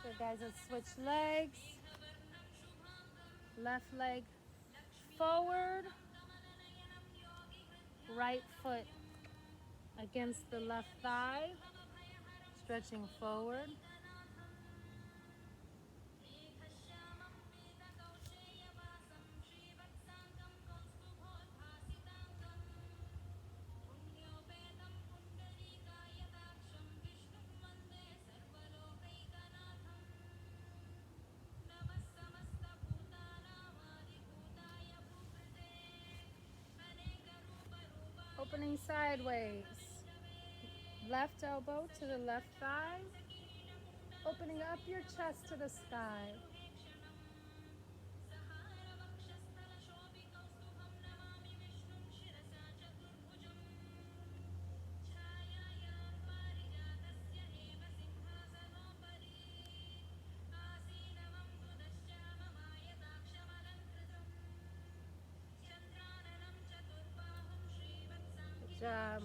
Good guys, let's switch legs. Left leg forward. Right foot against the left thigh. Stretching forward. Opening sideways. Left elbow to the left thigh. Opening up your chest to the sky. Good job.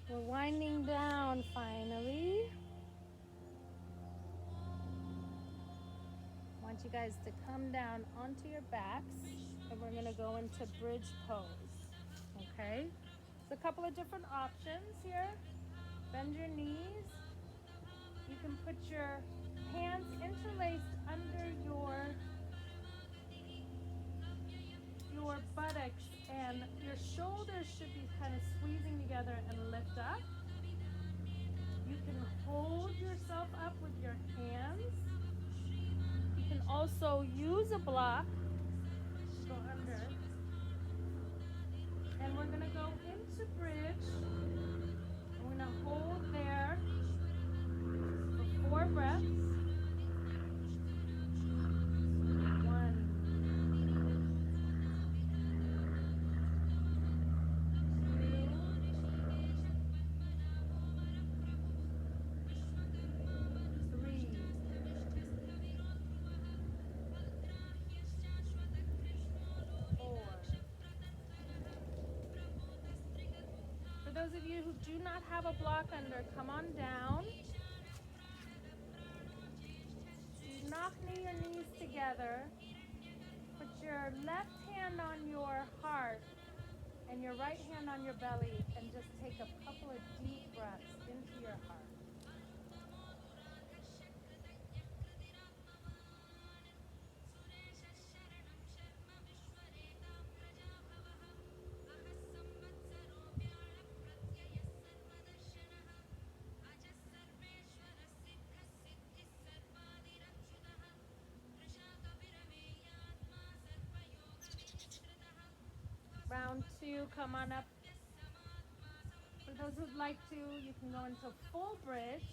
We're winding down finally. I want you guys to come down onto your backs and we're going to go into bridge pose. Okay? There's a couple of different options here. Bend your knees. You can put your hands interlaced under your buttocks and your shoulders should be kind of squeezing together and lift up. You can hold yourself up with your hands. You can also use a block to go under. And we're going to go into bridge. And we're going to hold there for 4 breaths. 1, 4. For those of you who do not have a block under, come on down. Knock your knees together. Put your left hand on your heart and your right hand on your belly and just take a couple of deep breaths into your heart. Round 2, come on up. For those who'd like to, you can go into full bridge.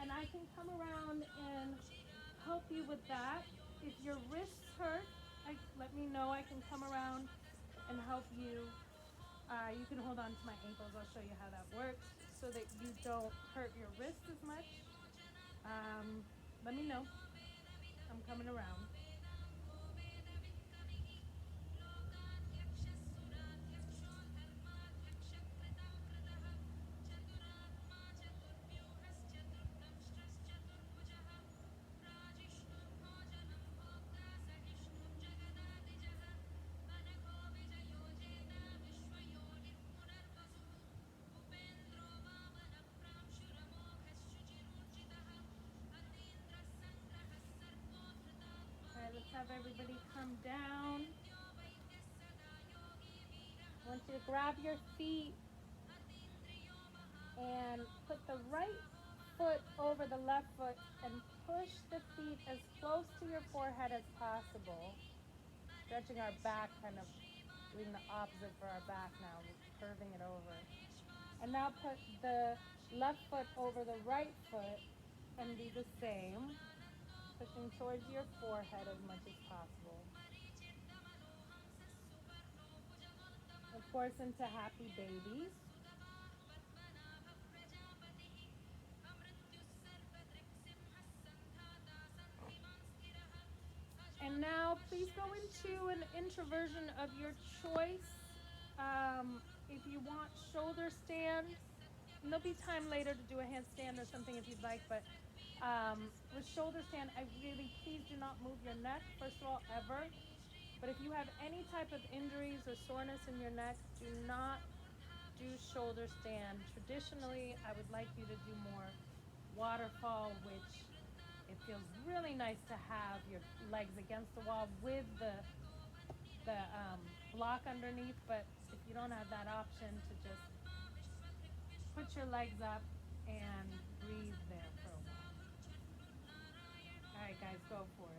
And I can come around and help you with that. If your wrists hurt, let me know. I can come around and help you. You can hold on to my ankles. I'll show you how that works so that you don't hurt your wrist as much. Let me know. I'm coming around. Let's have everybody come down. I want you to grab your feet and put the right foot over the left foot and push the feet as close to your forehead as possible. Stretching our back, kind of doing the opposite for our back now, curving it over. And now put the left foot over the right foot and do the same. Pushing towards your forehead as much as possible. Of course, into happy babies. And now please go into an introversion of your choice. If you want shoulder stand, And there'll be time later to do a handstand or something if you'd like, but with shoulder stand, I really, please do not move your neck, first of all, ever. But if you have any type of injuries or soreness in your neck, do not do shoulder stand. Traditionally, I would like you to do more waterfall, which it feels really nice to have your legs against the wall with the block underneath. But if you don't have that option, to just put your legs up and breathe there for a while. All right, guys, go for it.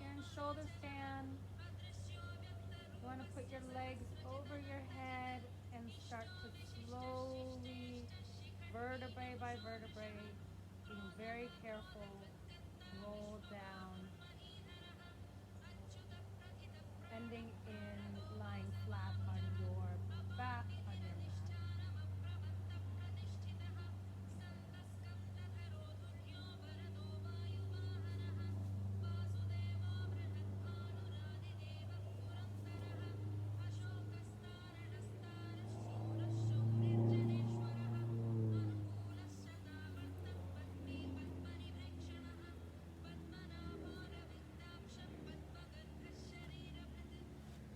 Here in shoulder stand, you want to put your legs over your head and start to slowly, vertebrae by vertebrae, being very careful, roll down, ending in lying flat on your back on your mat.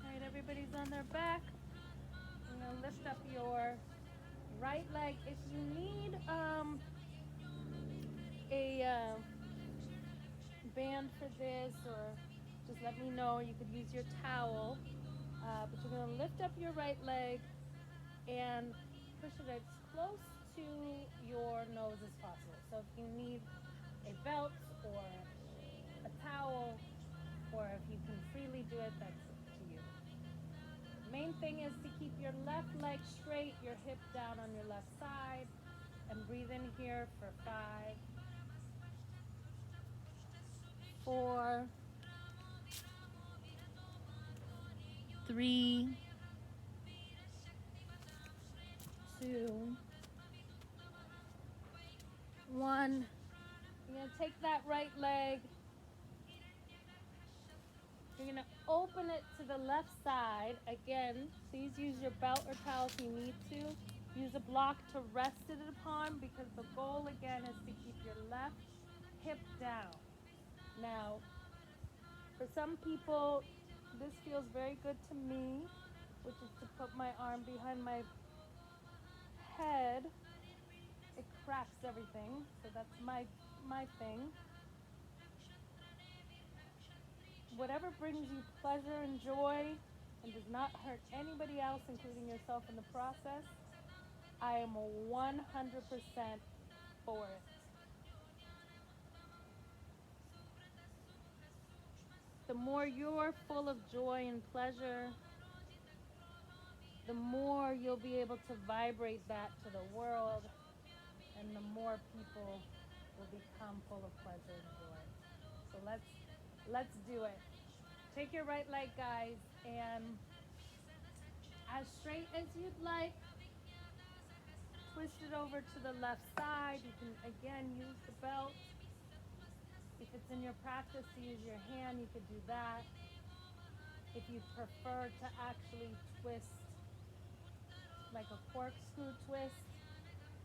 All right, everybody's on their back. I'm gonna lift up your right leg. If you need a band for this, or just let me know. You could use your towel, but you're gonna lift up your right leg and push it as close to your nose as possible. So if you need a belt or a towel, or if you can freely do it, that's up to you. Main thing is to keep your left leg straight, your hip down on your left side, and breathe in here for 5, 4, 3, 2, 1. You're going to take that right leg. You're going to open it to the left side. Again, please use your belt or towel if you need to. Use a block to rest it upon, because the goal again is to keep your left hip down. Now, for some people, this feels very good to me, which is to put my arm behind my head. It cracks everything, so that's my thing. Whatever brings you pleasure and joy and does not hurt anybody else, including yourself in the process, I am 100% for it. The more you're full of joy and pleasure, the more you'll be able to vibrate that to the world, and the more people will become full of pleasure and joy. So let's do it. Take your right leg, guys, and as straight as you'd like, twist it over to the left side. You can again use the belt. If it's in your practice to use your hand, you could do that. If you prefer to actually twist like a corkscrew twist,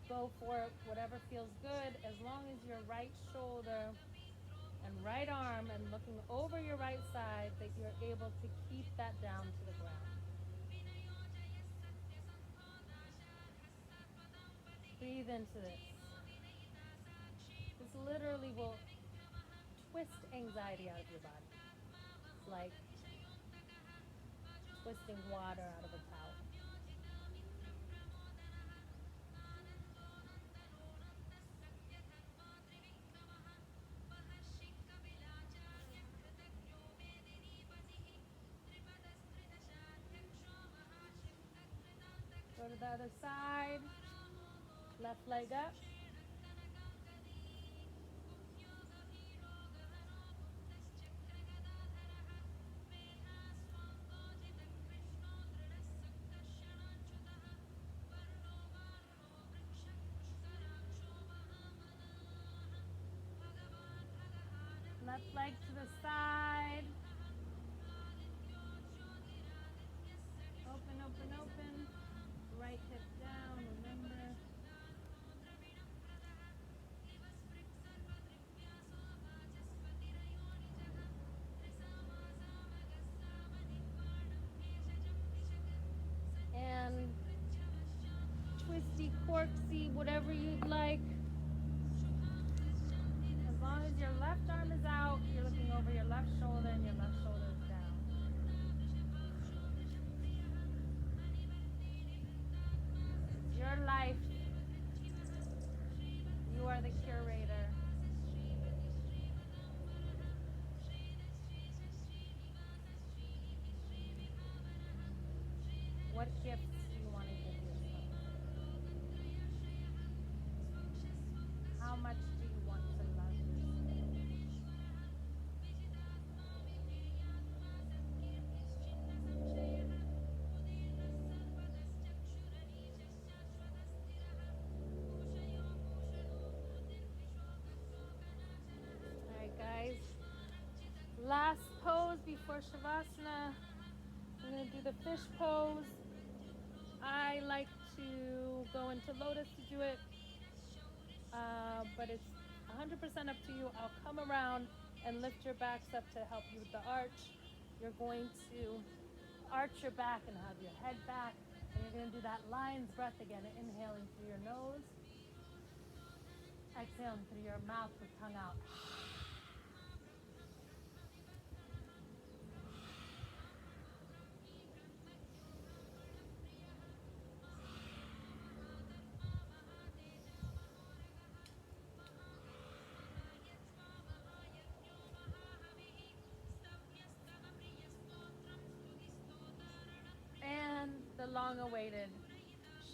go for it, whatever feels good, as long as your right shoulder and right arm and looking over your right side, that you're able to keep that down to the ground. Breathe into this. literally will twist anxiety out of your body. It's like twisting water out of a towel. Go to the other side. Left leg up. Left leg to the side. Open, open, open. Right hip down, remember. And twisty, corksy, whatever you'd like. As long as your left arm is out, you're looking over your left shoulder and your left shoulder is down. It's your life. You are the curator. What gifts do you want to give yourself? How much do you want to love yourself? Alright guys, last pose before Shavasana. I'm going to do the fish pose. I like to go into lotus to do it, but it's 100% up to you. I'll come around and lift your backs up to help you with the arch. You're going to arch your back and have your head back, and you're going to do that lion's breath again, inhaling through your nose, exhaling through your mouth with tongue out. And the long-awaited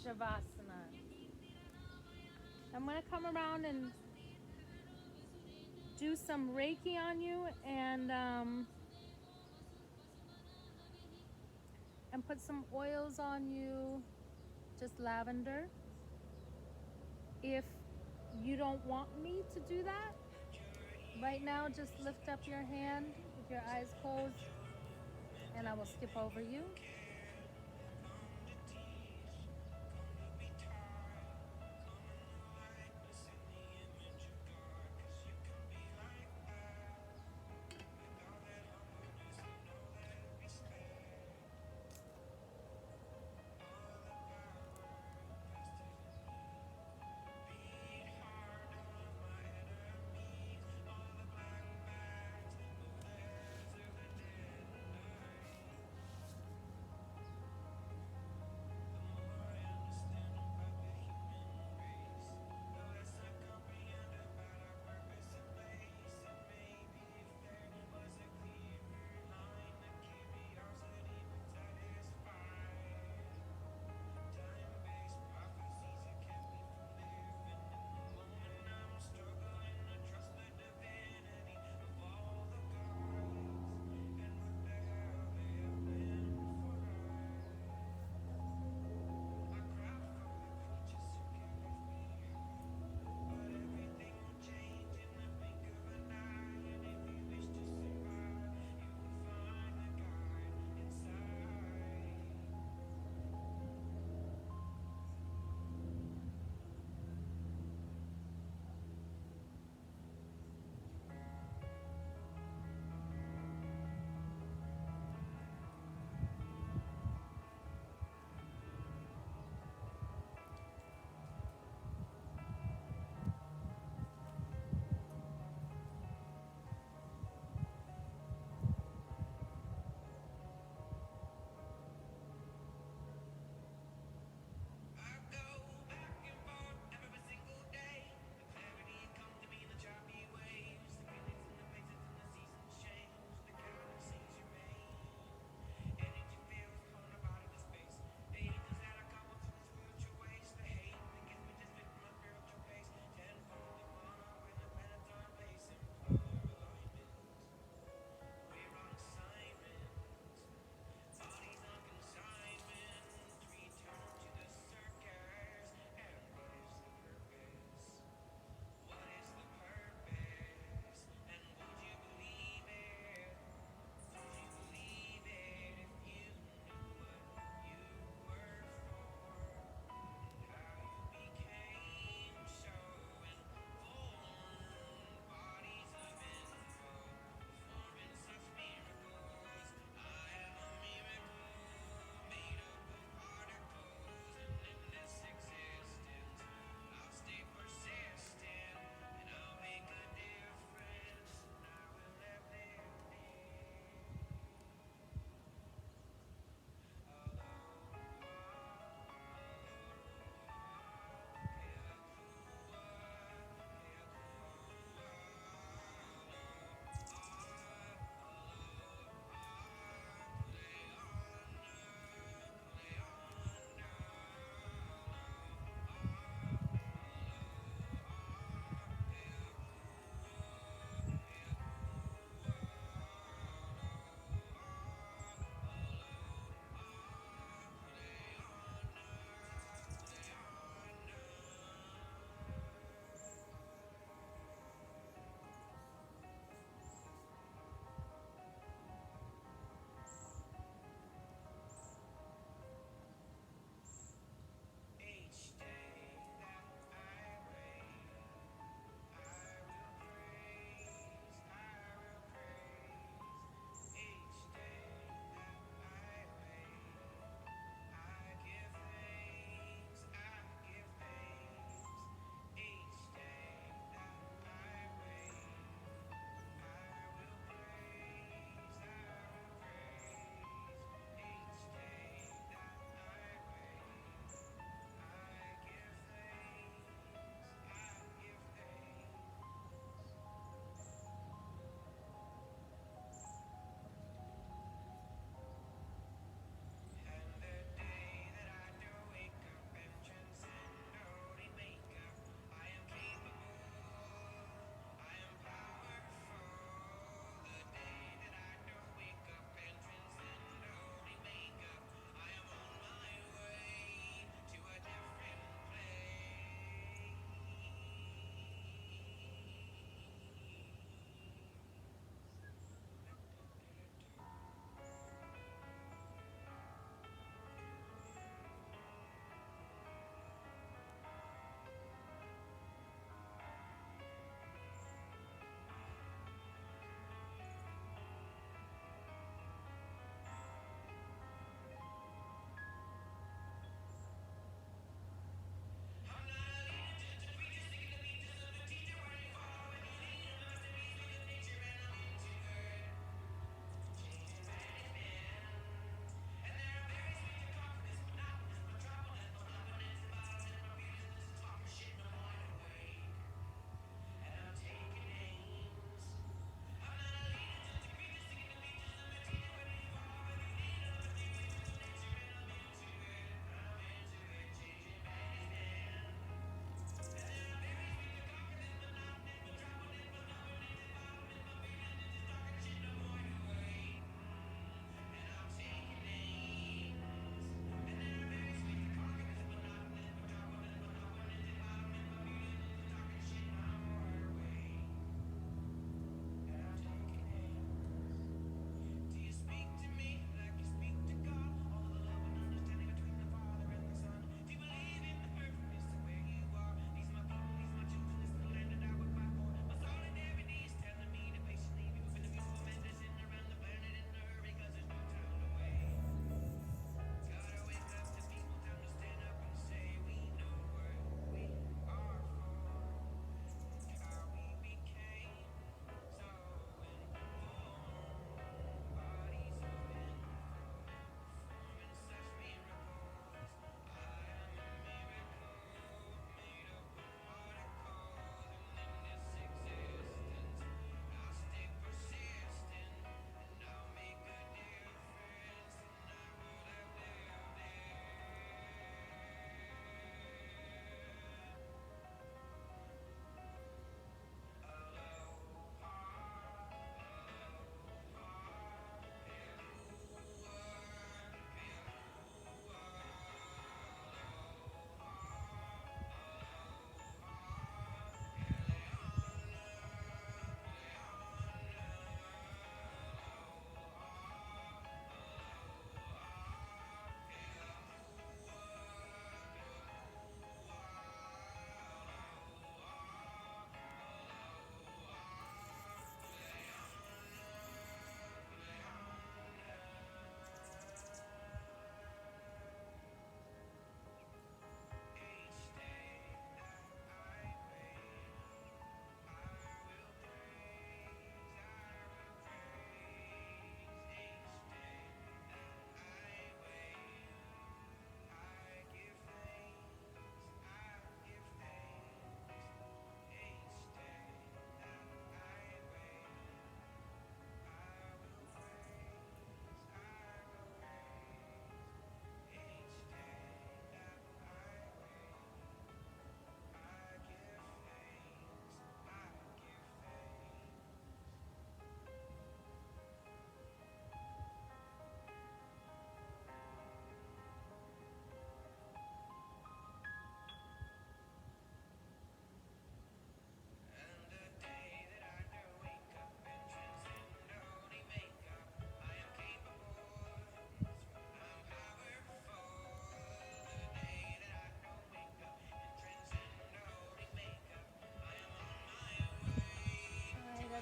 Shavasana. I'm going to come around and do some Reiki on you and put some oils on you, just lavender. If you don't want me to do that, right now just lift up your hand with your eyes closed and I will skip over you.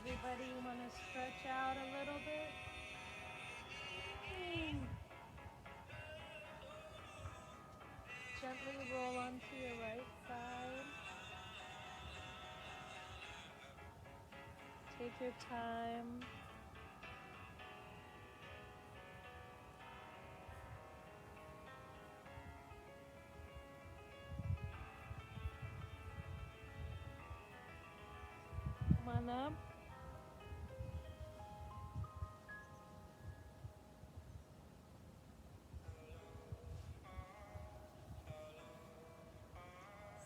Everybody want to stretch out a little bit? Gently roll onto your right side. Take your time. Come on up.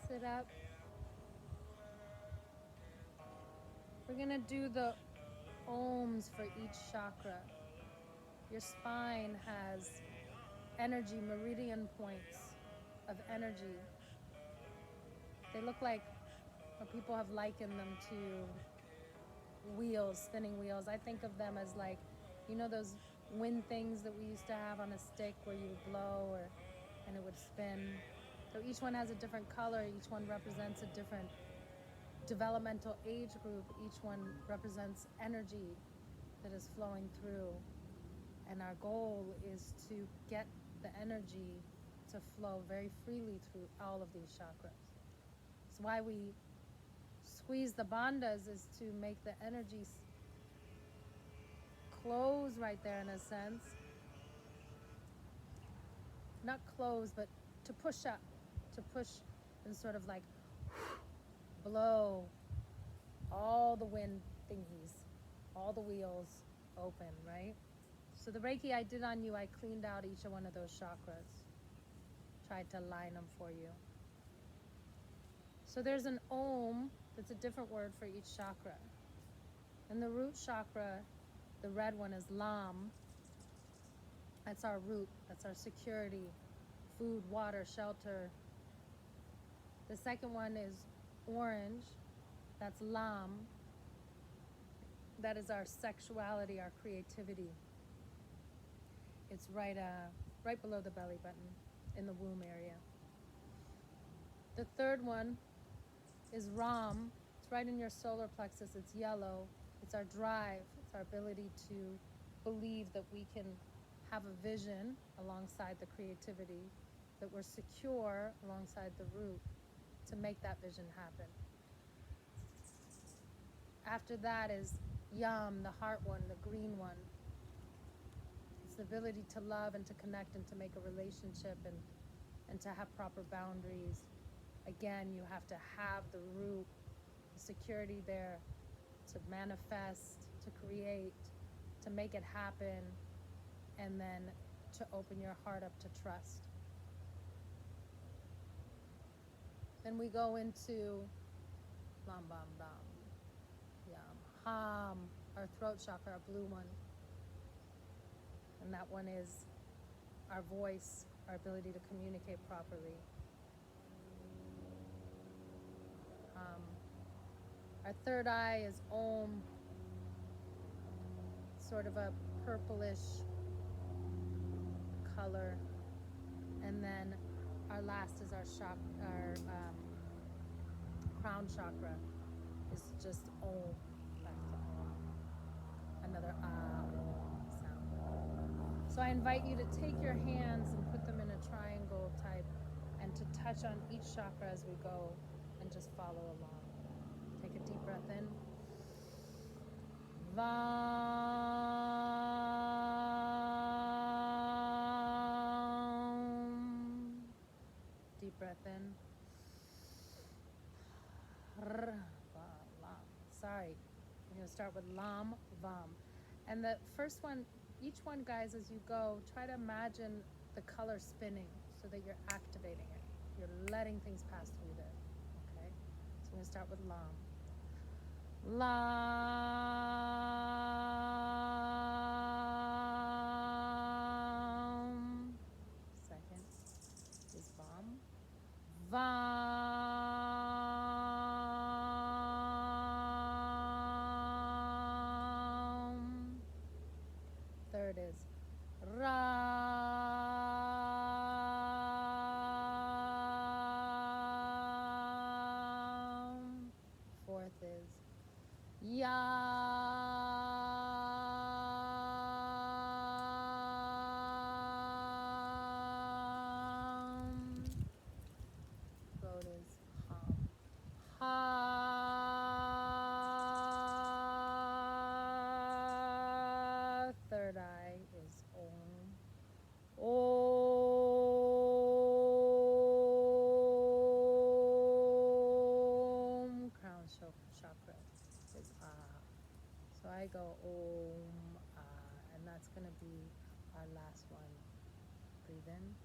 Sit up. We're going to do the ohms for each chakra. Your spine has energy, meridian points of energy. They look like, or people have likened them to wheels, spinning wheels. I think of them as like, you know those wind things that we used to have on a stick where you would blow and it would spin. So each one has a different color, each one represents a different developmental age group, each one represents energy that is flowing through. And our goal is to get the energy to flow very freely through all of these chakras. That's why we squeeze the bandhas, is to make the energy close right there in a sense. Not close, but to push up, to push and sort of like blow all the wind thingies, all the wheels open, right? So the Reiki I did on you, I cleaned out each one of those chakras. Tried to line them for you. So there's an Om that's a different word for each chakra. And the root chakra, the red one, is Lam. That's our root, that's our security, food, water, shelter. The second one is orange, that's Lam. That is our sexuality, our creativity. It's right below the belly button, in the womb area. The third one is Ram. It's right in your solar plexus. It's yellow. It's our drive. It's our ability to believe that we can have a vision alongside the creativity, that we're secure alongside the root to make that vision happen. After that is Yam, the heart one, the green one. It's the ability to love and to connect and to make a relationship and to have proper boundaries. Again, you have to have the root, the security there to manifest, to create, to make it happen, and then to open your heart up to trust. Then we go into Lam Bam Bam, Yam, Ham, our throat chakra, our blue one. And that one is our voice, our ability to communicate properly. Our third eye is Om, sort of a purplish color. And then our last is our crown chakra, is just Om, back to Om, another sound. So I invite you to take your hands and put them in a triangle type and to touch on each chakra as we go and just follow along. Take a deep breath in. Vam. Deep breath in. Sorry. I'm going to start with Lam, Vam. And the first one, each one, guys, as you go, try to imagine the color spinning so that you're activating it. You're letting things pass through there. Okay? So I'm going to start with Lam. Lam. Second is Vam. Vam. Third is Ram. Fourth is Yam. I go Om, and that's going to be our last one. Breathe in.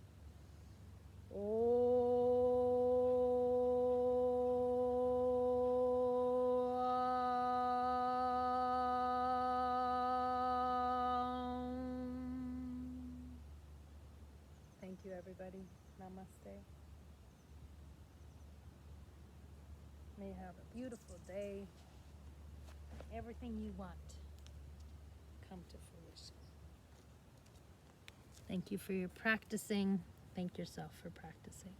Thank you, everybody. Namaste. May you have a beautiful day. Everything you want come to fruition. Thank you for your practicing. Thank yourself for practicing.